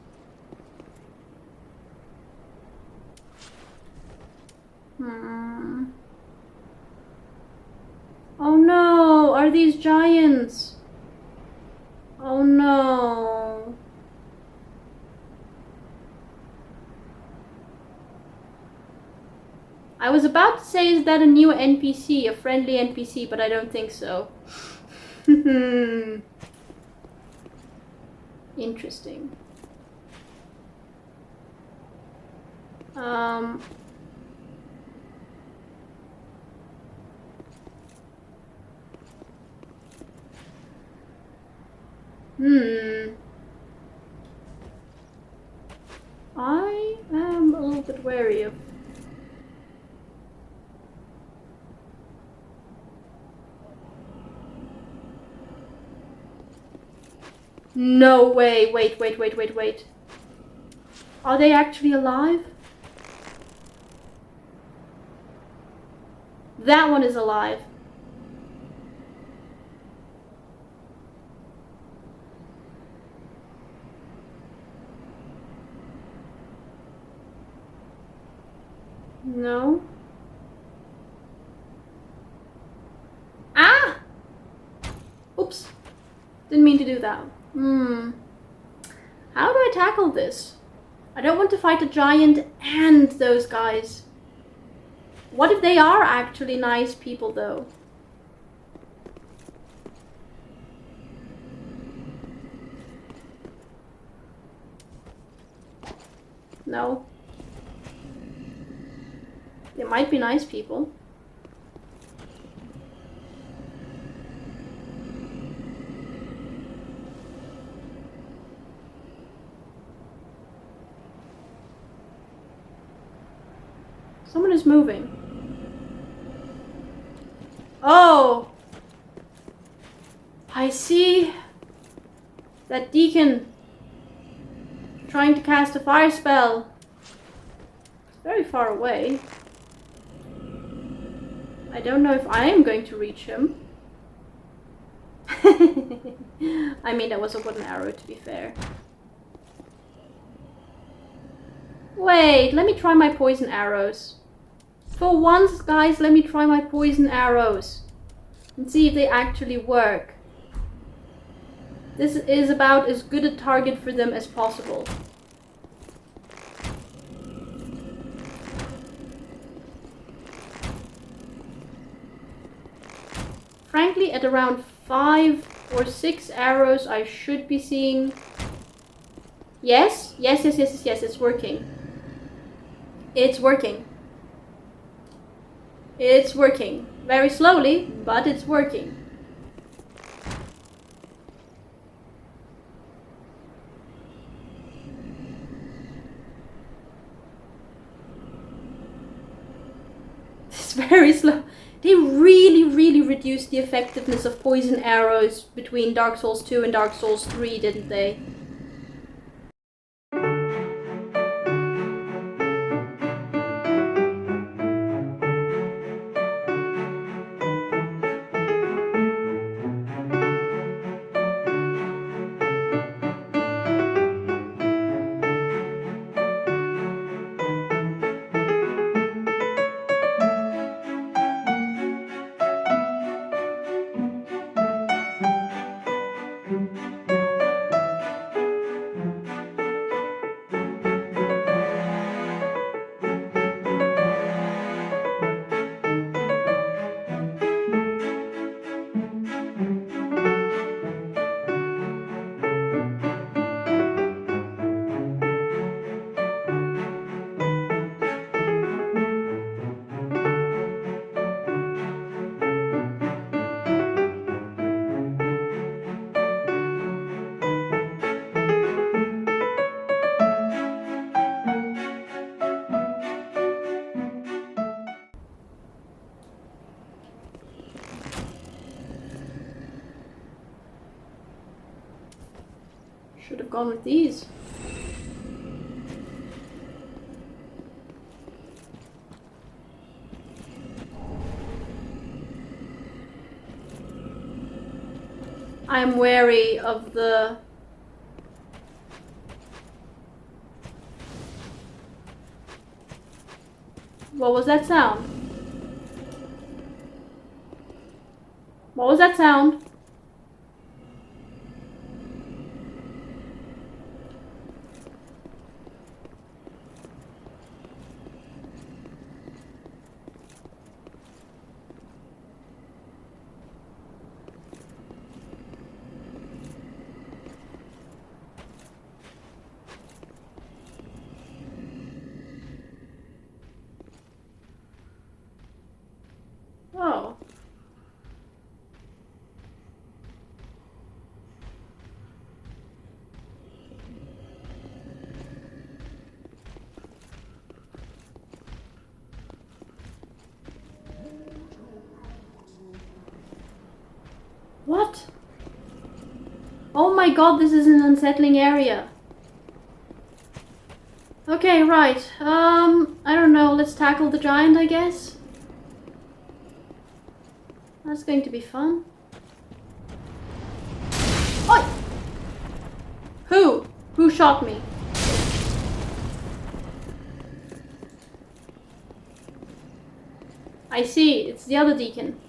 Oh no, are these giants? Oh no. I was about to say, is that a new NPC, a friendly NPC, but I don't think so. Interesting. I am wary of. No way. Wait. Are they actually alive? That one is alive. No. Ah! Oops. Didn't mean to do that. How do I tackle this? I don't want to fight a giant and those guys. What if they are actually nice people, though? No. They might be nice people. Someone is moving. Oh! I see that deacon trying to cast a fire spell. It's very far away. I don't know if I am going to reach him. I mean, that was a wooden arrow, to be fair. Wait, let me try my poison arrows. For once, guys, let me try my poison arrows. And see if they actually work. This is about as good a target for them as possible. Frankly, at around 5 or 6 arrows, I should be seeing... Yes, it's working. It's working. It's working. Very slowly, but it's working. It's very slow. They really reduced the effectiveness of poison arrows between Dark Souls 2 and Dark Souls 3, didn't they? Should have gone with these. I'm wary of the... What was that sound? What was that sound? Oh. What? Oh my god, this is an unsettling area. Okay, right. I don't know. Let's tackle the giant, I guess. That's going to be fun. Oi! Who? Who shot me? I see. It's the other deacon.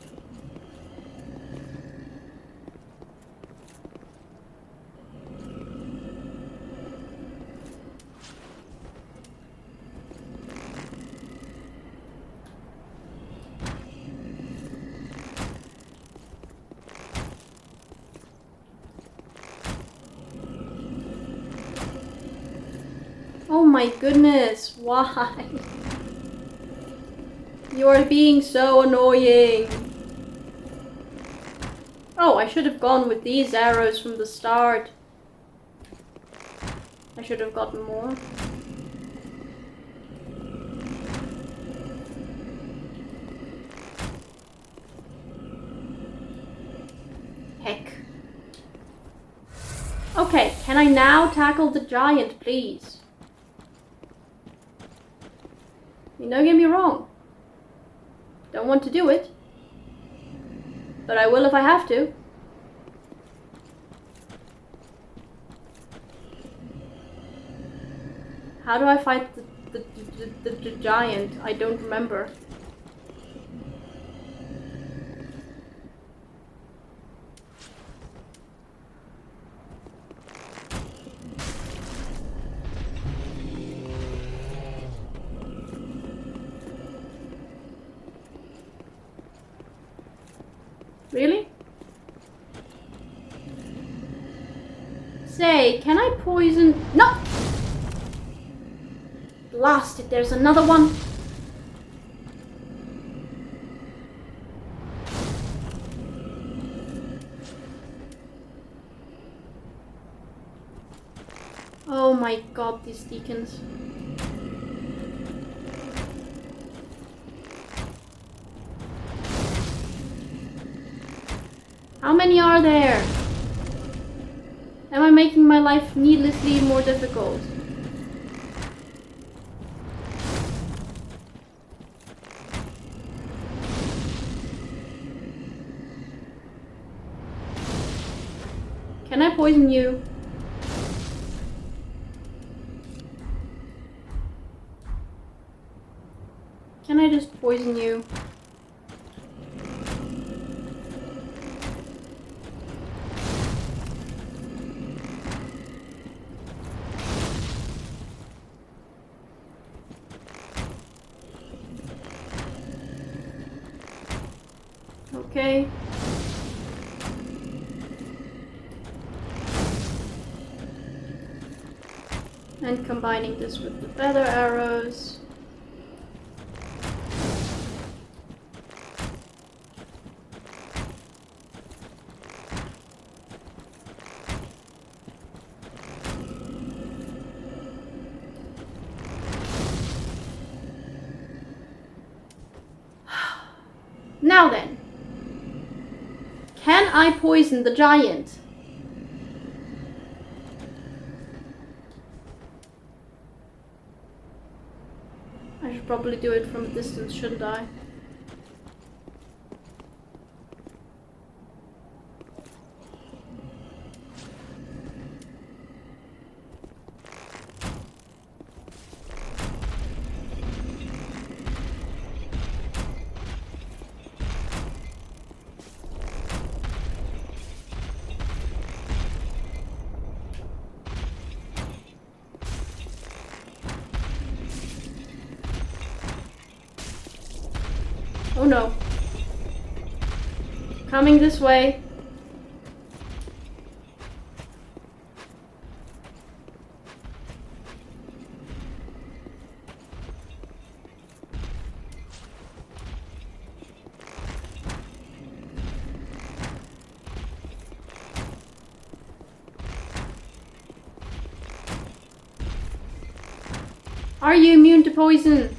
Oh my goodness, why? You are being so annoying. Oh, I should have gone with these arrows from the start. I should have gotten more. Heck. Okay, can I now tackle the giant, please? Don't get me wrong. Don't want to do it. But I will if I have to. How do I fight the giant? I don't remember. Really? Say, can I poison? No! Blast it, there's another one. Oh my god, these deacons. How many are there? Am I making my life needlessly more difficult? Can I poison you? Can I just poison you? Okay. And combining this with the feather arrows. Now then. Can I poison the giant? I should probably do it from a distance, shouldn't I? Oh no. Coming this way. Are you immune to poison?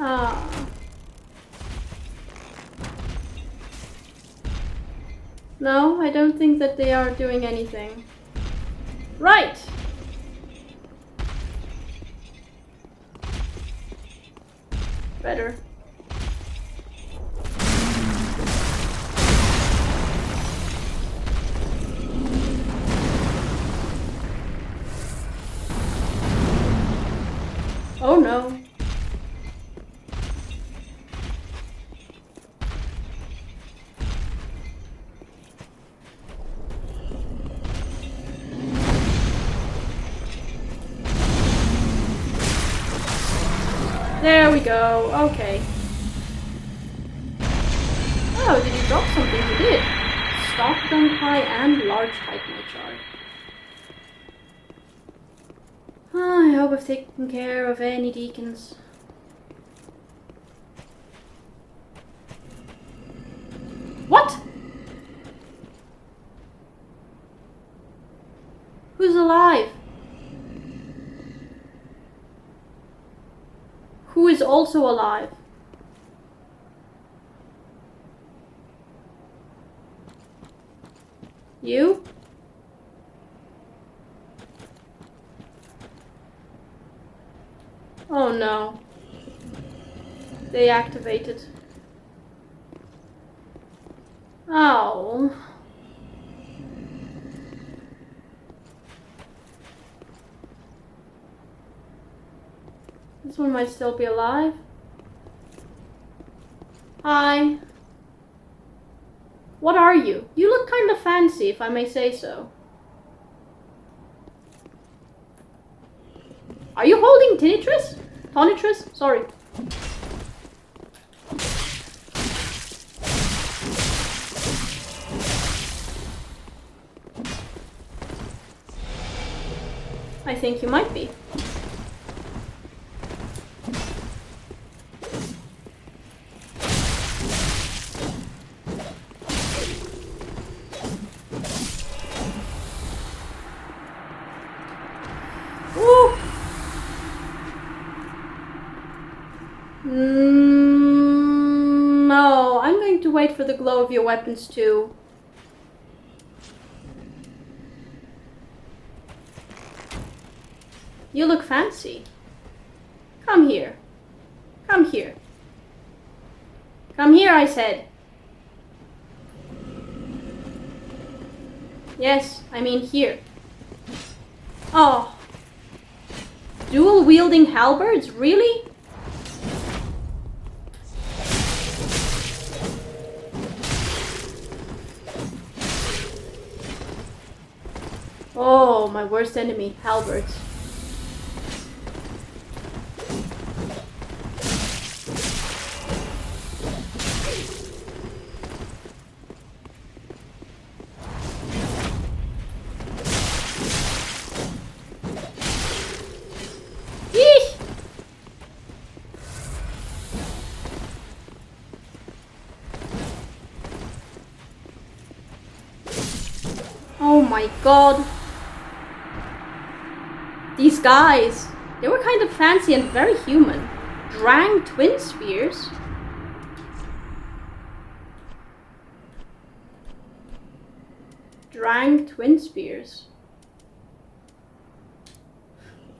Ah. No, I don't think that they are doing anything. Right! Better. Oh no. There we go. Okay. Oh, did you drop something? You did. Stock gun pie and large titanite shard. I hope I've taken care of any deacons. What? Who's alive? Who is also alive? You? Oh no. They activated. Oh. This one might still be alive. Hi. What are you? You look kind of fancy, if I may say so. Are you holding Tonitrus? Tonitrus? Sorry. I think you might be. No, I'm going to wait for the glow of your weapons too. You look fancy. Come here. Come here. Come here, I said. Yes, I mean here. Oh. Dual wielding halberds? Really? Oh, my worst enemy, halberds. Oh my god. These guys, they were kind of fancy and very human. Drang twin spears. Drang twin spears.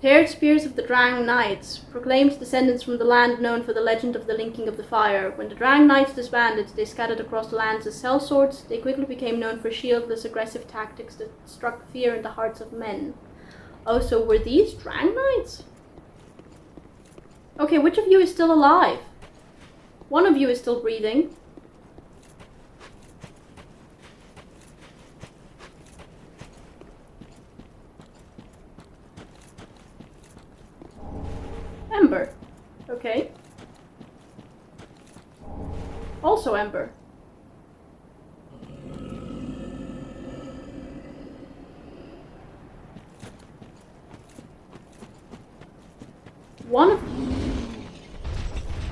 Paired spears of the Drang Knights, proclaimed descendants from the land known for the legend of the linking of the fire. When the Drang Knights disbanded, they scattered across the lands as sellswords. They quickly became known for shieldless, aggressive tactics that struck fear in the hearts of men. Oh, so were these Drang Knights? Okay, which of you is still alive? One of you is still breathing. Ember. Okay. Also Ember.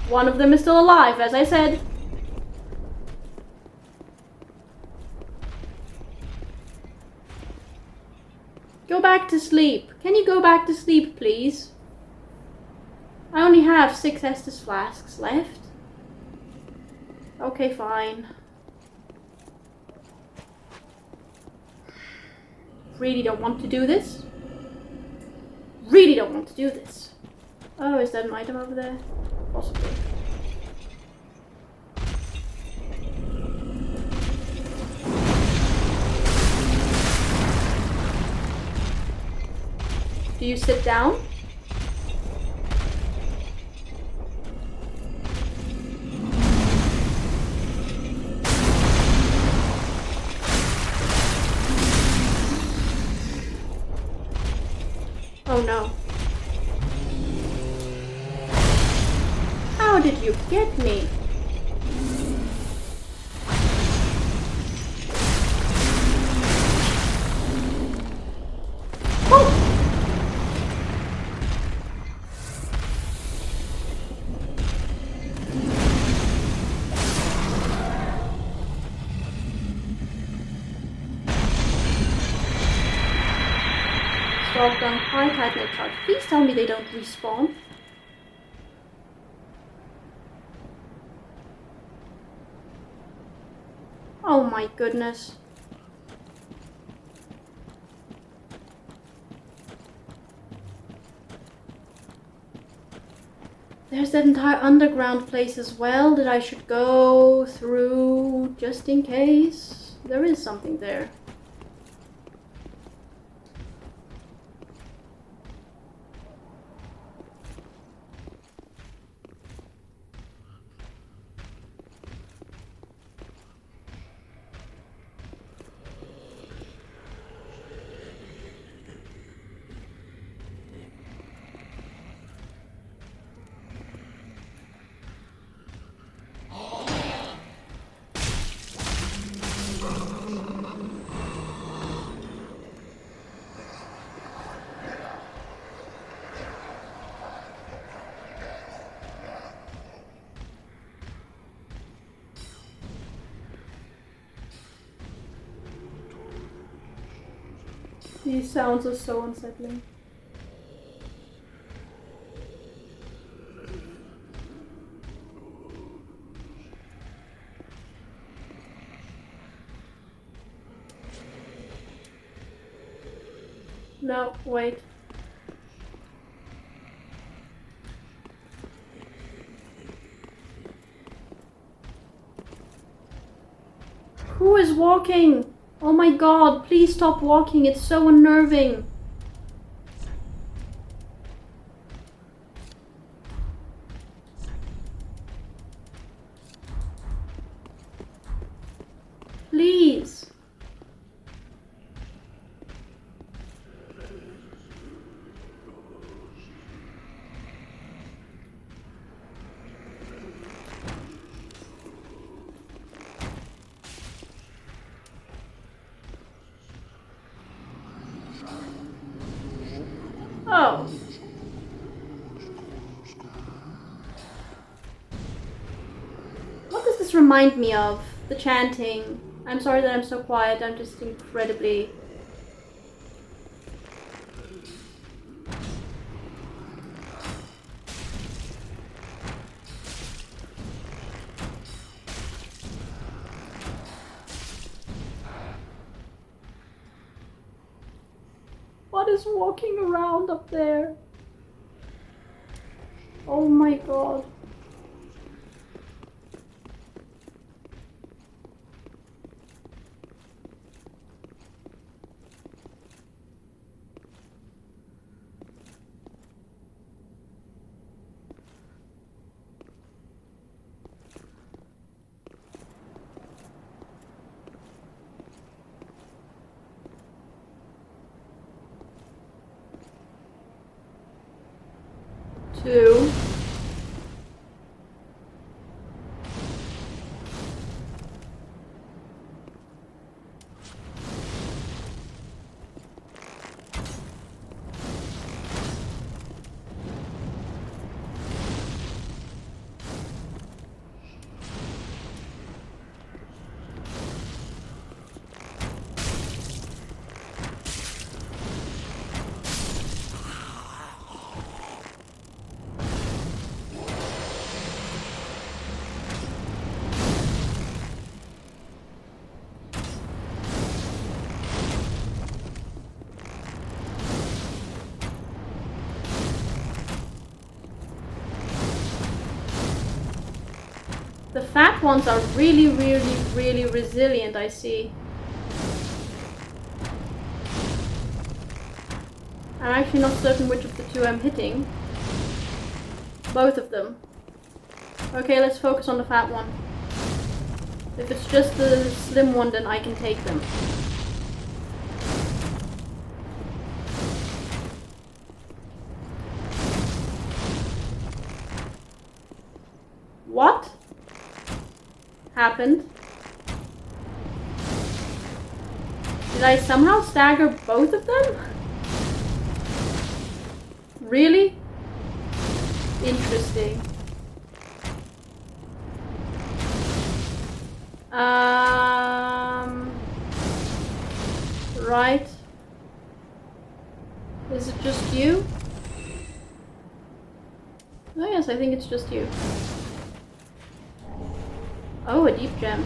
One of them is still alive, as I said. Go back to sleep. Can you go back to sleep, please? I only have 6 Estus flasks left. Okay, fine. Really don't want to do this. Really don't want to do this. Oh, is that an item over there? Possibly. Do you sit down? Oh no. How did you get me? Oh! Dog down high titanate charge. Please tell me they don't respawn. Oh my goodness. There's that entire underground place as well that I should go through just in case. There is something there. These sounds are so unsettling. No, wait. Who is walking? Oh my god, please stop walking, it's so unnerving. Please. Oh. What does this remind me of? The chanting. I'm sorry that I'm so quiet, I'm just incredibly... What is walking around up there? Oh my god. Two. The fat ones are really, really, really resilient, I see. I'm actually not certain which of the two I'm hitting. Both of them. Okay, let's focus on the fat one. If it's just the slim one, then I can take them. What happened? Did I somehow stagger both of them? Really? Interesting. Right. Is it just you? Oh yes, I think it's just you. Oh, a deep gem.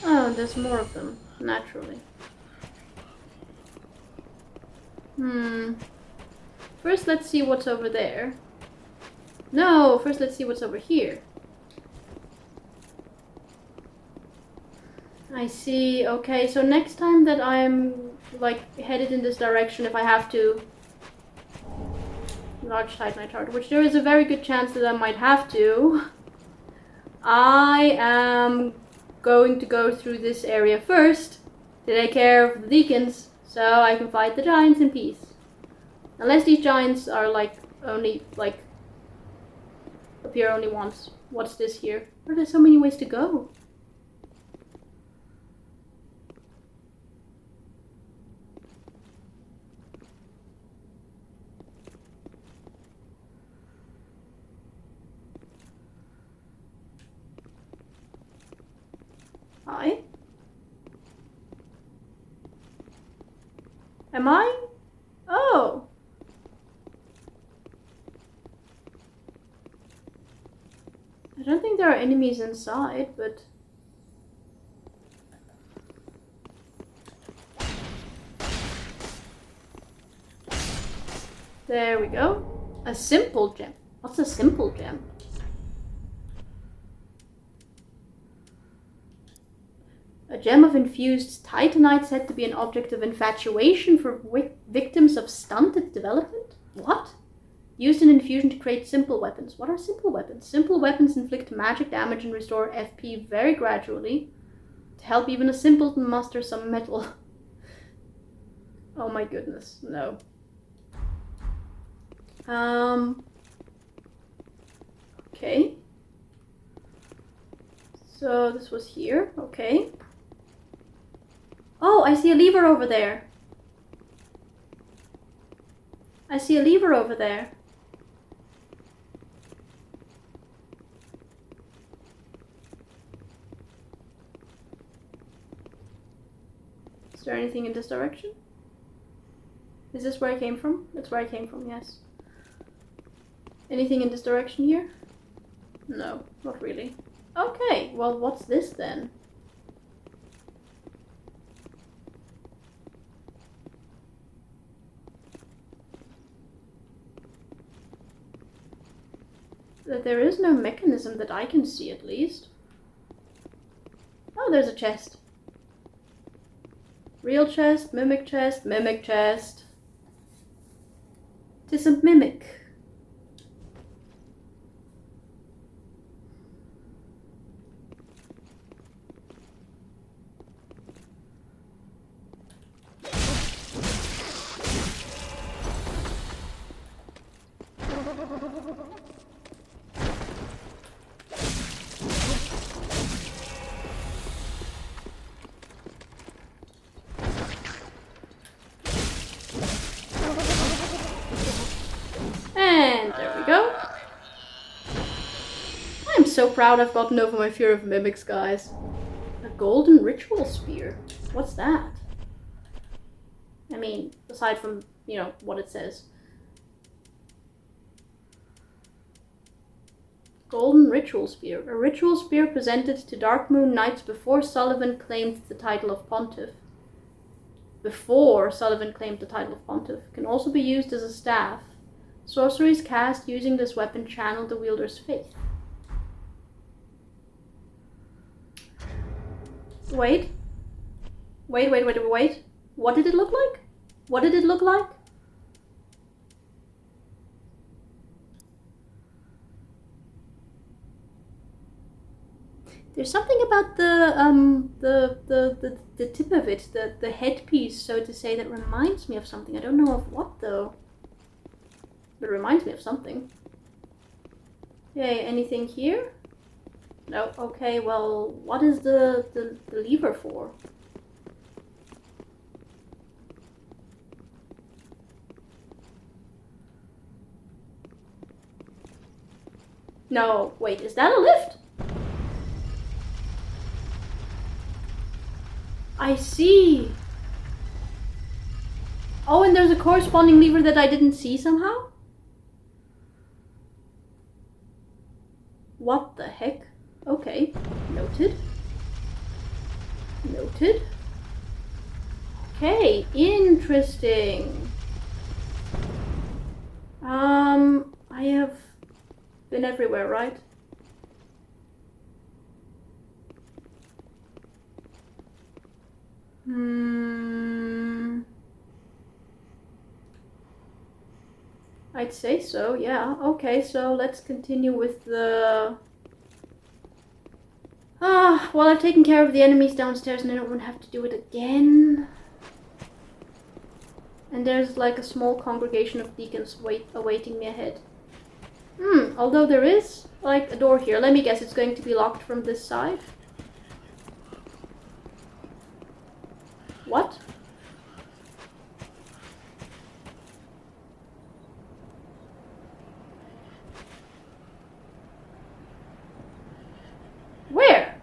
Oh, there's more of them, naturally. First, let's see what's over there. No, first let's see what's over here. I see. Okay, so next time that I'm, like, headed in this direction, if I have to... Large Titanite Heart, which there is a very good chance that I might have to. I am going to go through this area first to take care of the deacons, so I can fight the giants in peace. Unless these giants are, like, only, like, appear only once. What's this here? Oh, there's so many ways to go. Hi? Am I? Oh! I don't think there are enemies inside, but... There we go. A simple gem. What's a simple gem? A gem of infused titanite said to be an object of infatuation for victims of stunted development? What? Used in infusion to create simple weapons. What are simple weapons? Simple weapons inflict magic damage and restore FP very gradually to help even a simpleton muster some metal. Oh my goodness, no. Okay. So this was here, okay. Oh, I see a lever over there. I see a lever over there. Is there anything in this direction? Is this where I came from? That's where I came from, yes. Anything in this direction here? No, not really. Okay, well, what's this then? There is no mechanism that I can see, at least. Oh, there's a chest. Real chest, mimic chest, mimic chest. 'Tis a mimic. And there we go. I'm so proud I've gotten over my fear of mimics, guys. A golden ritual spear. What's that? I mean, aside from, you know, what it says. Golden Ritual Spear. A ritual spear presented to Dark Moon Knights before Sulyvahn claimed the title of Pontiff. Before Sulyvahn claimed the title of Pontiff. Can also be used as a staff. Sorceries cast using this weapon channel the wielder's faith. Wait. Wait. What did it look like? What did it look like? There's something about the tip of it, the headpiece, so to say, that reminds me of something. I don't know of what though. But it reminds me of something. Yay, anything here? No, okay, well, what is the lever for? No, wait, is that a lift? I see. Oh, and there's a corresponding lever that I didn't see somehow? What the heck? Okay, noted. Noted. Okay, interesting. I have been everywhere, right? I'd say so, yeah. Okay, so let's continue with the... well, I've taken care of the enemies downstairs and I don't want to have to do it again. And there's like a small congregation of deacons awaiting me ahead. Although there is like a door here. Let me guess, it's going to be locked from this side. What? Where?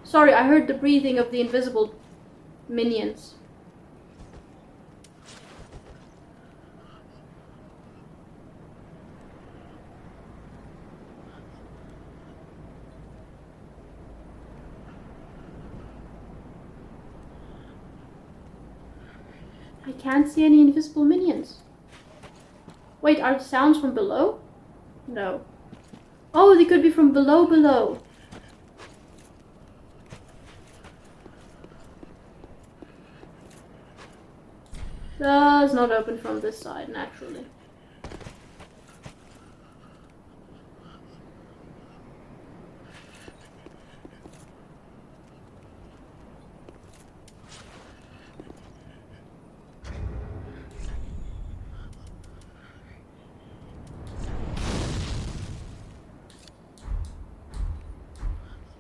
Sorry, I heard the breathing of the invisible minions. I can't see any invisible minions. Wait, are the sounds from below? No. Oh, they could be from below. Does not open from this side, naturally.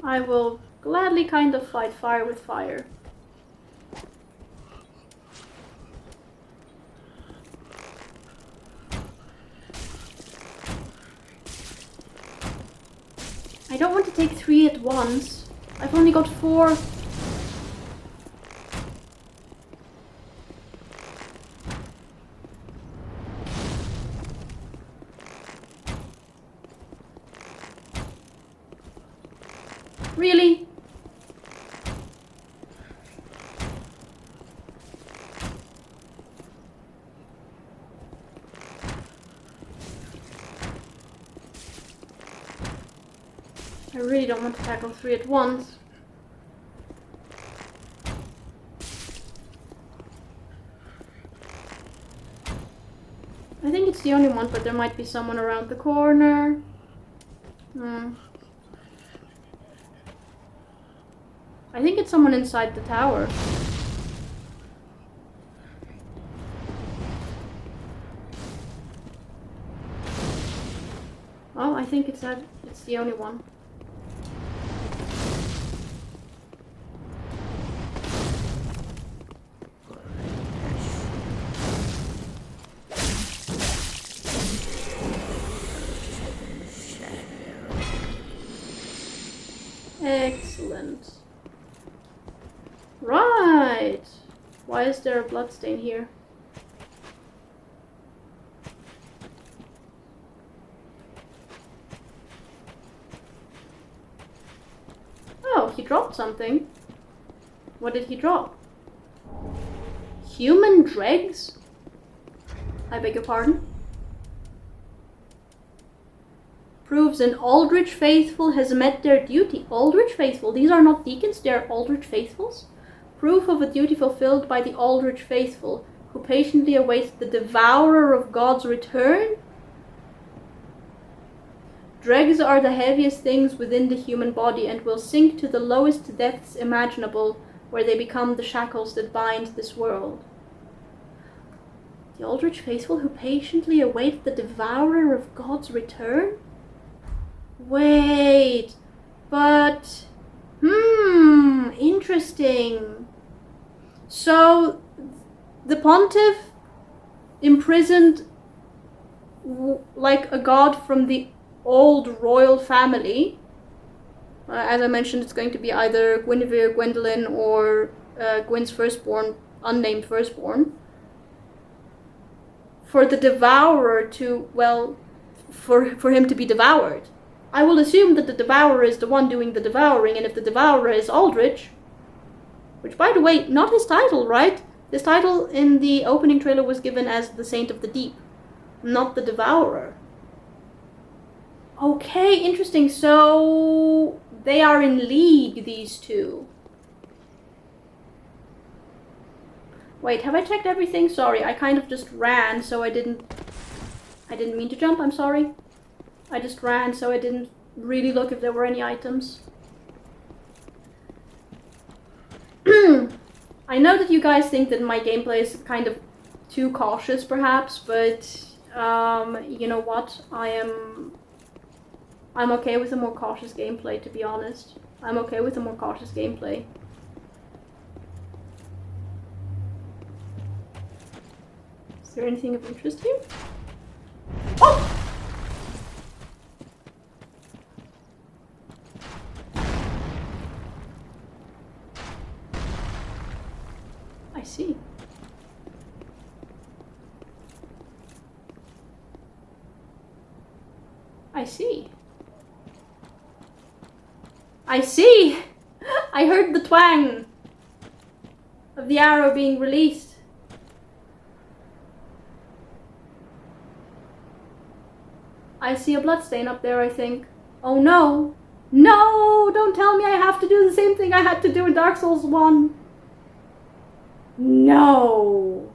I will gladly kind of fight fire with fire. I don't want to take 3 at once. I've only got 4. Really? I really don't want to tackle 3 at once. I think it's the only one, but there might be someone around the corner. I think it's someone inside the tower. Oh, I think it's the only one. Excellent. Right. Why is there a bloodstain here? He dropped something. What did he drop? Human dregs? I beg your pardon? Proves an Aldrich faithful has met their duty. Aldrich faithful? These are not deacons, they are Aldrich faithfuls? Proof of a duty fulfilled by the Aldrich faithful, who patiently awaits the devourer of God's return? Dregs are the heaviest things within the human body and will sink to the lowest depths imaginable, where they become the shackles that bind this world. The Aldrich faithful who patiently await the devourer of God's return? Wait, but... interesting. So, the Pontiff imprisoned like a god from the old royal family. As I mentioned, it's going to be either Guinevere, Gwendolyn, or Gwyn's firstborn, unnamed firstborn. For the devourer to, well, for him to be devoured. I will assume that the devourer is the one doing the devouring, and if the devourer is Aldrich, which, by the way, not his title, right? His title in the opening trailer was given as the Saint of the Deep, not the Devourer. Okay, interesting. So they are in league, these two. Wait, have I checked everything? Sorry, I kind of just ran, so I didn't mean to jump, I'm sorry. I just ran, so I didn't really look if there were any items. I know that you guys think that my gameplay is kind of too cautious, perhaps, but you know what? I'm okay with a more cautious gameplay, to be honest. I'm okay with a more cautious gameplay. Is there anything of interest here? Oh! I see. I see. I see! I heard the twang of the arrow being released. I see a bloodstain up there, I think. Oh no! No! Don't tell me I have to do the same thing I had to do in Dark Souls 1. No!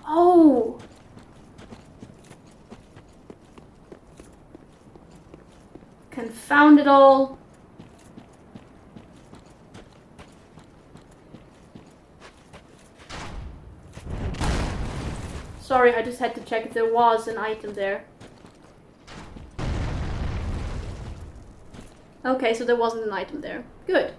Oh! Confound it all. Sorry, I just had to check if there was an item there. Okay, so there wasn't an item there. Good.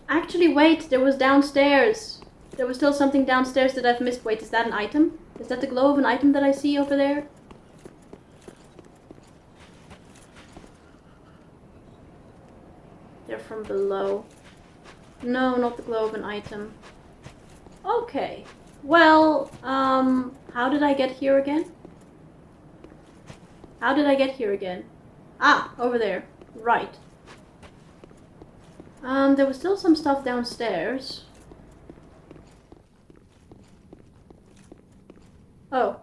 Actually, wait, there was downstairs. There was still something downstairs that I've missed. Wait, is that an item? Is that the glow of an item that I see over there? They're from below. No, not the glow of an item. Okay. Well, how did I get here again? How did I get here again? Ah, over there. Right. There was still some stuff downstairs. Oh.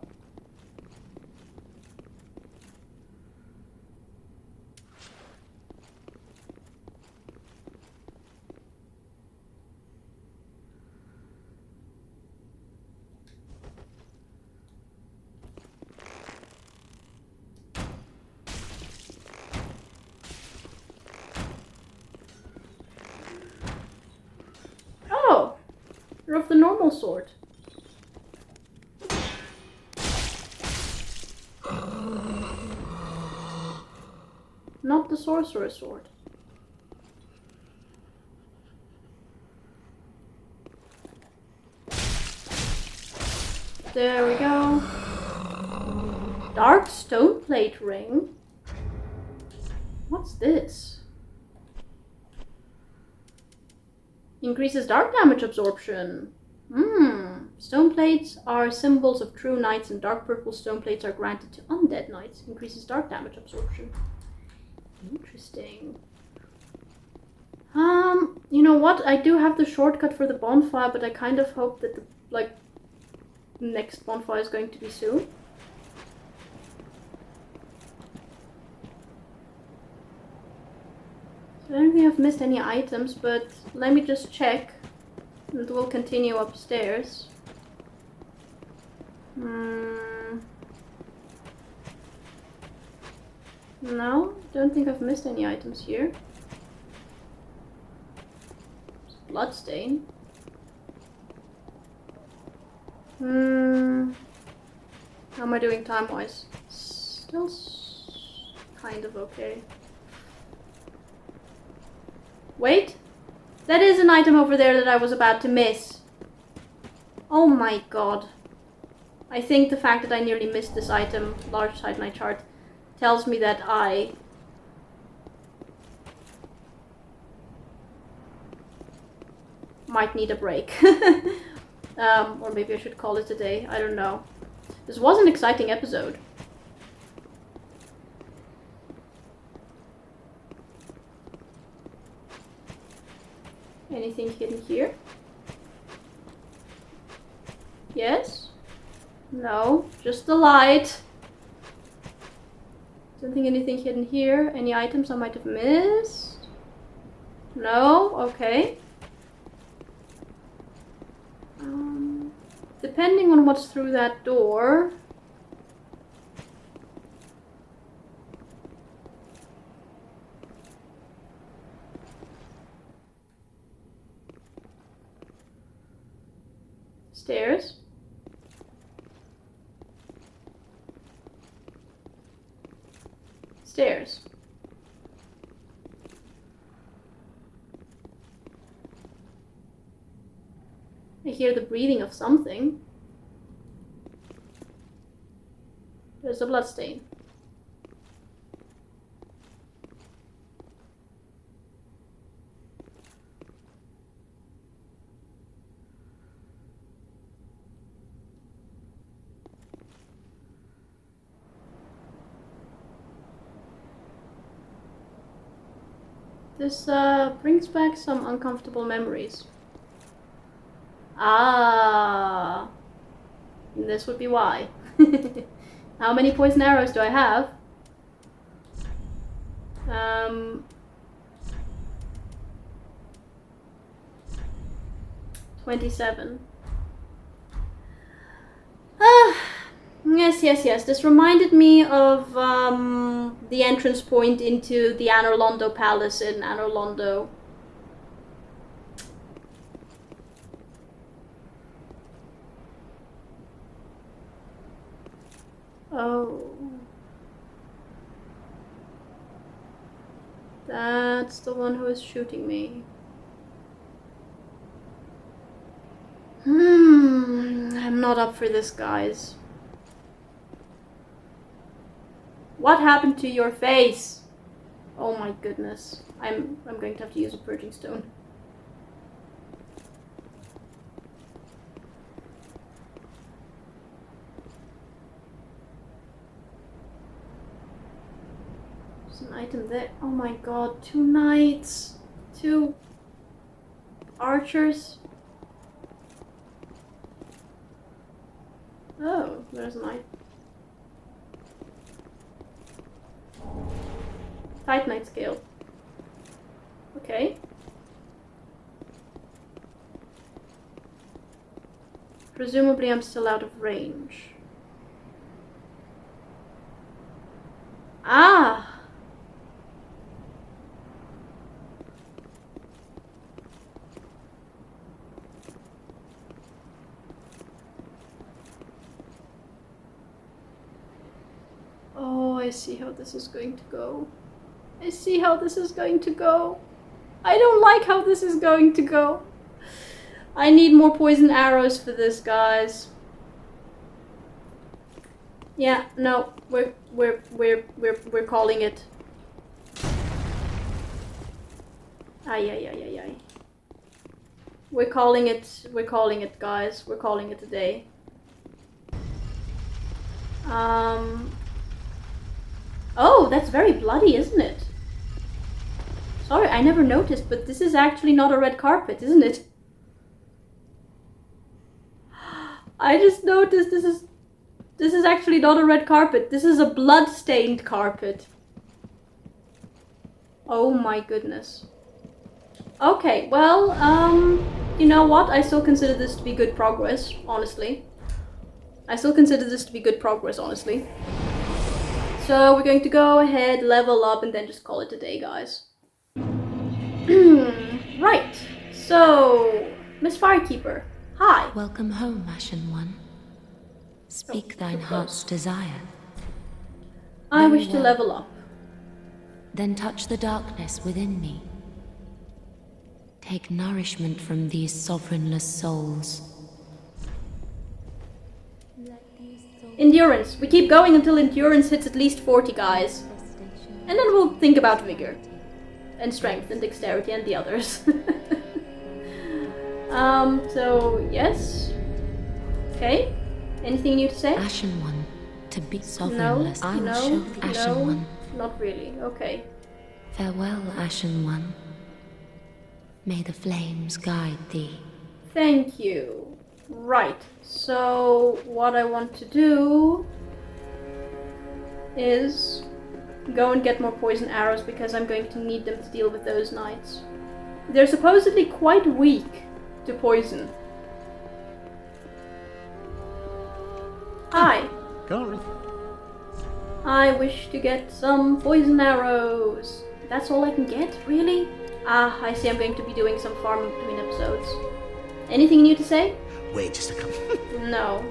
Oh! You're of the normal sort. Not the sorcerer's sword. There we go. Dark stone plate ring? What's this? Increases dark damage absorption. Stone plates are symbols of true knights, and dark purple stone plates are granted to undead knights. Increases dark damage absorption. Interesting. You know what? I do have the shortcut for the bonfire, but I kind of hope that the, next bonfire is going to be soon. I don't think I've missed any items, but let me just check. And we'll continue upstairs. No, don't think I've missed any items here. Bloodstain. How am I doing time-wise? Still kind of okay. Wait! That is an item over there that I was about to miss. Oh my god. I think the fact that I nearly missed this item, large side night chart, tells me that I might need a break. Or maybe I should call it a day. I don't know. This was an exciting episode. Anything hidden here? Yes? No, just the light. Don't think anything hidden here. Any items I might have missed? No? Okay. Depending on what's through that door. Stairs. Stairs. I hear the breathing of something. There's a bloodstain. This brings back some uncomfortable memories. Ah, this would be why. How many poison arrows do I have? 27. Yes. This reminded me of the entrance point into the Anor Londo Palace in Anor Londo. Oh. That's the one who is shooting me. I'm not up for this, guys. What happened to your face? Oh my goodness. I'm going to have to use a purging stone. There's an item there. Oh my god, 2 knights. 2 archers. Oh, there's a knight. Titanite scale. Okay. Presumably I'm still out of range. Ah! Oh, I see how this is going to go. I see how this is going to go. I don't like how this is going to go. I need more poison arrows for this, guys. Yeah, no, we're calling it. Ay. We're calling it, guys. We're calling it a day. Oh, that's very bloody, isn't it? Sorry, I never noticed, but this is actually not a red carpet, isn't it? I just noticed this is actually not a red carpet. This is a blood-stained carpet. Oh my goodness. Okay, well, you know what? I still consider this to be good progress, honestly. So we're going to go ahead, level up, and then just call it a day, guys. Right. So, Miss Firekeeper, hi. Welcome home, Ashen One. Speak thine heart's desire. I wish to level up. Then touch the darkness within me. Take nourishment from these sovereignless souls. Endurance. We keep going until endurance hits at least 40, guys. And then we'll think about vigor. And strength and dexterity and the others. So, yes. Okay. Anything new to say? Ashen One, to be sovereignless. I will show the Ashen One. Not really. Okay. Farewell, Ashen One. May the flames guide thee. Thank you. Right. So, what I want to do is go and get more poison arrows because I'm going to need them to deal with those knights. They're supposedly quite weak to poison. Hi. Can't I wish to get some poison arrows. That's all I can get, really? Ah, I see I'm going to be doing some farming between episodes. Anything new to say? wait just a couple. No.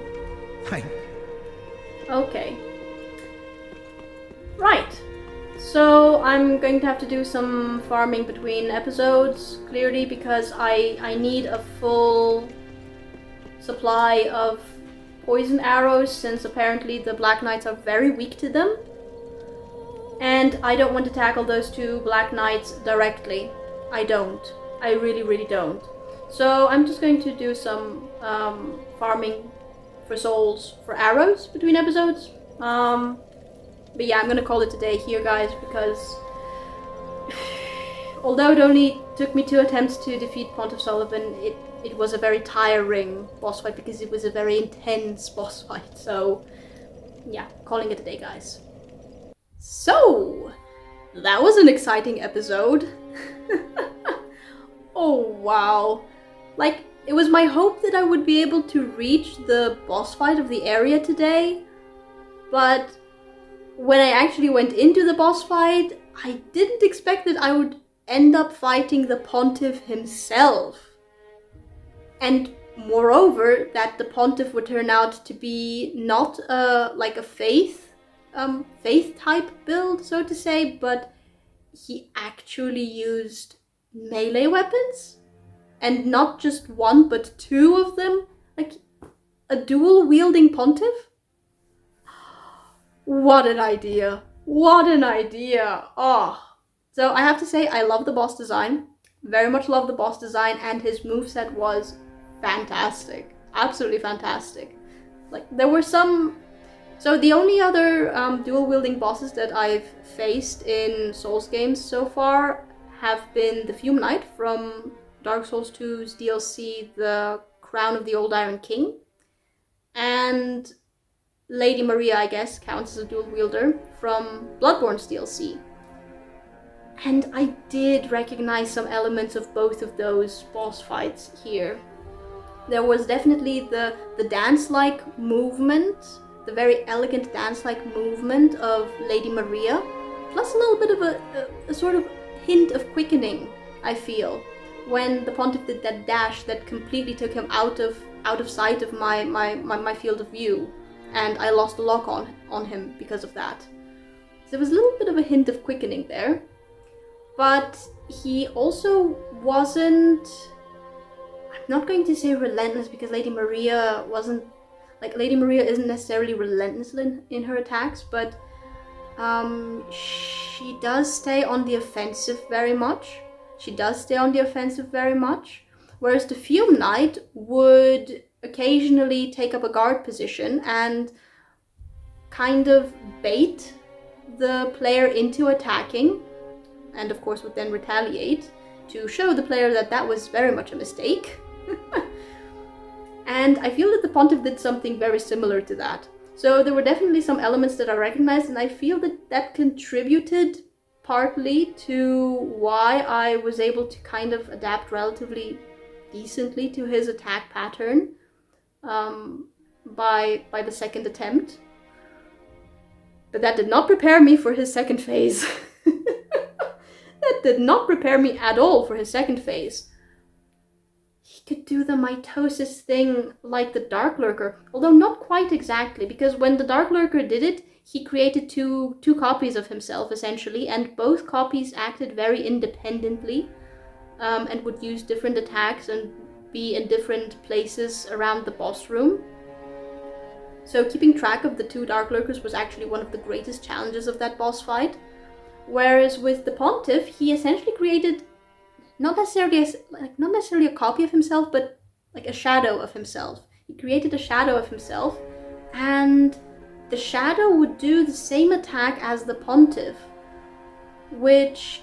Hey, Okay. Right. So I'm going to have to do some farming between episodes, clearly, because I need a full supply of poison arrows, since apparently the Black Knights are very weak to them. And I don't want to tackle those two Black Knights directly. I don't. I really, really don't. So I'm just going to do some farming for souls for arrows between episodes. But yeah, I'm gonna call it a day here, guys, because although it only took me 2 attempts to defeat Pontiff Sulyvahn, it was a very tiring boss fight because it was a very intense boss fight. So yeah, calling it a day, guys. So that was an exciting episode. Oh wow. Like, it was my hope that I would be able to reach the boss fight of the area today, but when I actually went into the boss fight, I didn't expect that I would end up fighting the Pontiff himself. And moreover, that the Pontiff would turn out to be not like a faith type build, so to say, but he actually used melee weapons. And not just one, but 2 of them? Like, a dual-wielding Pontiff? What an idea. What an idea. Oh. So I have to say, I love the boss design. Very much love the boss design, and his moveset was fantastic. Absolutely fantastic. Like, there were some... So the only other dual-wielding bosses that I've faced in Souls games so far have been the Fume Knight from Dark Souls 2's DLC, The Crown of the Old Iron King, and Lady Maria, I guess, counts as a dual wielder from Bloodborne's DLC. And I did recognize some elements of both of those boss fights here. There was definitely the dance-like movement, the very elegant dance-like movement of Lady Maria, plus a little bit of a sort of hint of quickening, I feel, when the Pontiff did that dash that completely took him out of sight of my field of view, and I lost the lock on him because of that. So there was a little bit of a hint of quickening there, but he also wasn't, I'm not going to say relentless, because Lady Maria wasn't, like, Lady Maria isn't necessarily relentless in her attacks, but she does stay on the offensive very much. whereas the Fume Knight would occasionally take up a guard position and kind of bait the player into attacking, and of course would then retaliate to show the player that that was very much a mistake. And I feel that the Pontiff did something very similar to that. So there were definitely some elements that I recognized, and I feel that that contributed partly to why I was able to kind of adapt relatively decently to his attack pattern by the second attempt. But that did not prepare me for his second phase. That did not prepare me at all for his second phase. He could do the mitosis thing like the Dark Lurker, although not quite exactly, because when the Dark Lurker did it, he created two copies of himself, essentially, and both copies acted very independently, and would use different attacks and be in different places around the boss room. So keeping track of the two Dark Lurkers was actually one of the greatest challenges of that boss fight. Whereas with the Pontiff, he essentially created not necessarily a copy of himself, but like a shadow of himself. He created a shadow of himself, and the shadow would do the same attack as the Pontiff, which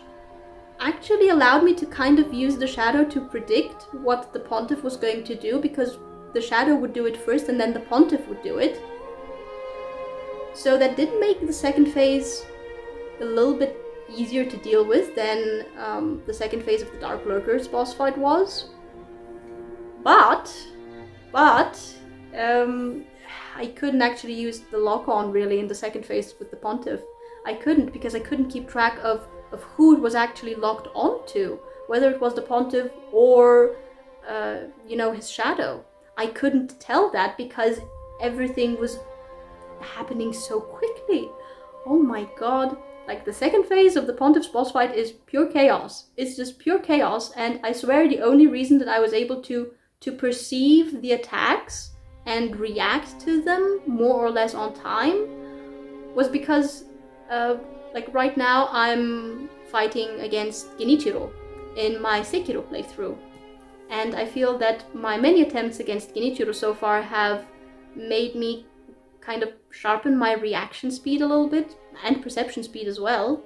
actually allowed me to kind of use the shadow to predict what the Pontiff was going to do, because the shadow would do it first and then the Pontiff would do it. So that did make the second phase a little bit easier to deal with than the second phase of the Dark Lurkers boss fight was. But I couldn't actually use the lock-on really in the second phase with the Pontiff. I couldn't, because I couldn't keep track of who it was actually locked onto, whether it was the Pontiff or his shadow. I couldn't tell that because everything was happening so quickly. Oh my god. Like, the second phase of the Pontiff's boss fight is pure chaos. It's just pure chaos, and I swear the only reason that I was able to perceive the attacks and react to them more or less on time was because, right now I'm fighting against Genichiro in my Sekiro playthrough. And I feel that my many attempts against Genichiro so far have made me kind of sharpen my reaction speed a little bit, and perception speed as well.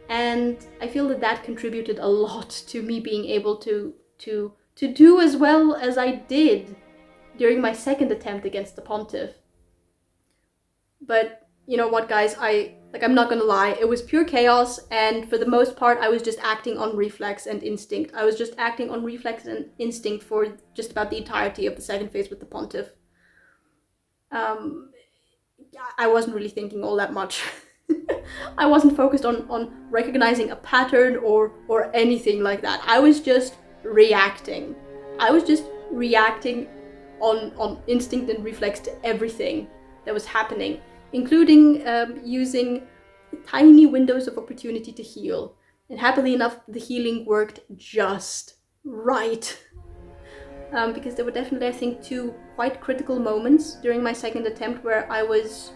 And I feel that that contributed a lot to me being able to do as well as I did during my second attempt against the Pontiff. But you know what, guys, I'm not gonna lie, it was pure chaos, and for the most part I was just acting on reflex and instinct. I was just acting on reflex and instinct for just about the entirety of the second phase with the Pontiff. I wasn't really thinking all that much. I wasn't focused on recognizing a pattern or anything like that. I was just reacting. I was just reacting on instinct and reflex to everything that was happening, including using tiny windows of opportunity to heal. And happily enough, the healing worked just right. Because there were definitely, I think, two quite critical moments during my second attempt where I was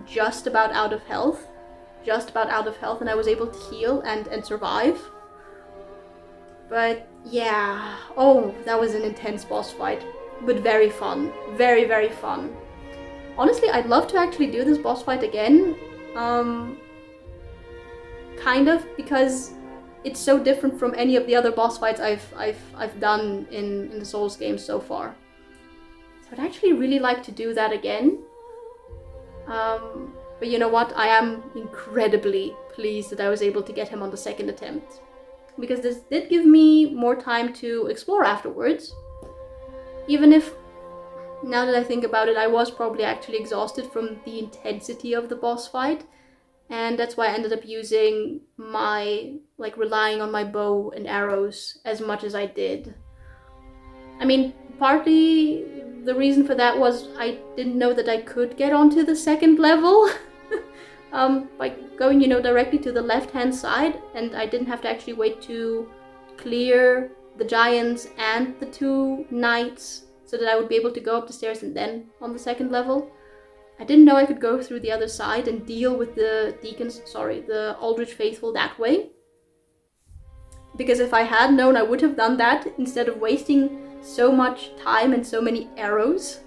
just about out of health, and I was able to heal and survive. But yeah, that was an intense boss fight, but very fun, very, very fun. Honestly, I'd love to actually do this boss fight again, kind of, because it's so different from any of the other boss fights I've done in the Souls games so far. So I'd actually really like to do that again. But you know what? I am incredibly pleased that I was able to get him on the second attempt, because this did give me more time to explore afterwards. Even if, now that I think about it, I was probably actually exhausted from the intensity of the boss fight. And that's why I ended up using relying on my bow and arrows as much as I did. I mean, partly the reason for that was I didn't know that I could get onto the second level by going, directly to the left-hand side, and I didn't have to actually wait to clear the giants and the two knights so that I would be able to go up the stairs and then on the second level. I didn't know I could go through the other side and deal with the Aldrich Faithful that way. because if I had known, I would have done that instead of wasting so much time and so many arrows.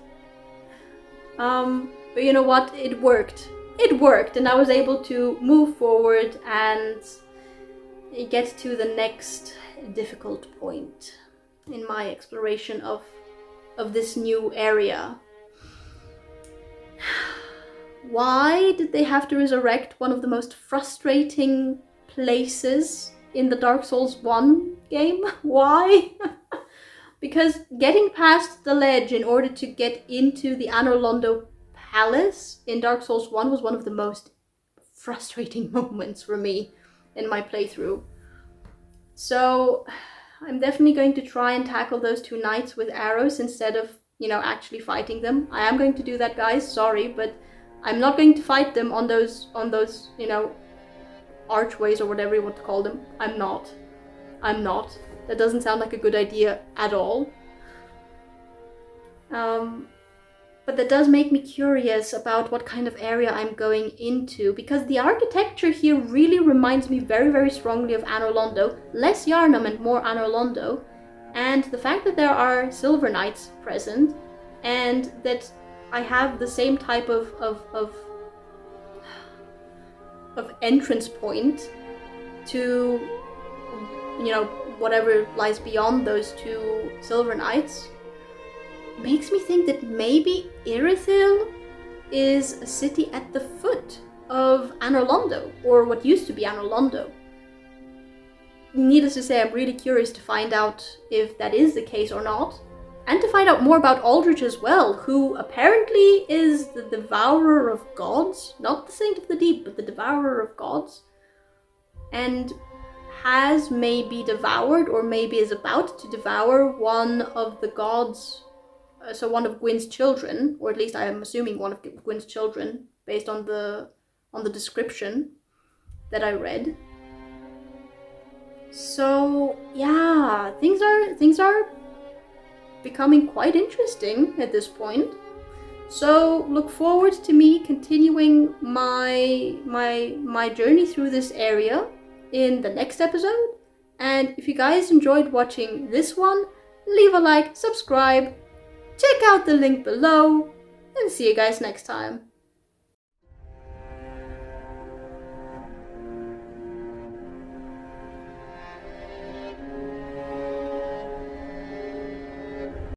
But you know what? It worked. It worked, and I was able to move forward and get to the next difficult point in my exploration of this new area. Why did they have to resurrect one of the most frustrating places in the Dark Souls 1 game? Why? Because getting past the ledge in order to get into the Anor Londo Palace in Dark Souls 1 was one of the most frustrating moments for me in my playthrough. So I'm definitely going to try and tackle those two knights with arrows instead of, actually fighting them. I am going to do that, guys, sorry, but I'm not going to fight them on those, archways or whatever you want to call them. I'm not. That doesn't sound like a good idea at all. But that does make me curious about what kind of area I'm going into, because the architecture here really reminds me very, very strongly of Anor Londo. Less Yharnam and more Anor Londo. And the fact that there are Silver Knights present, and that I have the same type of entrance point to, whatever lies beyond those two Silver Knights, makes me think that maybe Irithyll is a city at the foot of Anor Londo, or what used to be Anor Londo. Needless to say, I'm really curious to find out if that is the case or not, and to find out more about Aldrich as well, who apparently is the devourer of gods, not the Saint of the Deep, but the devourer of gods, and has maybe devoured, or maybe is about to devour one of the gods, so one of Gwyn's children, or at least I am assuming one of Gwyn's children, based on the description that I read. So yeah, things are becoming quite interesting at this point. So look forward to me continuing my journey through this area in the next episode. And if you guys enjoyed watching this one, leave a like, subscribe, check out the link below, and see you guys next time.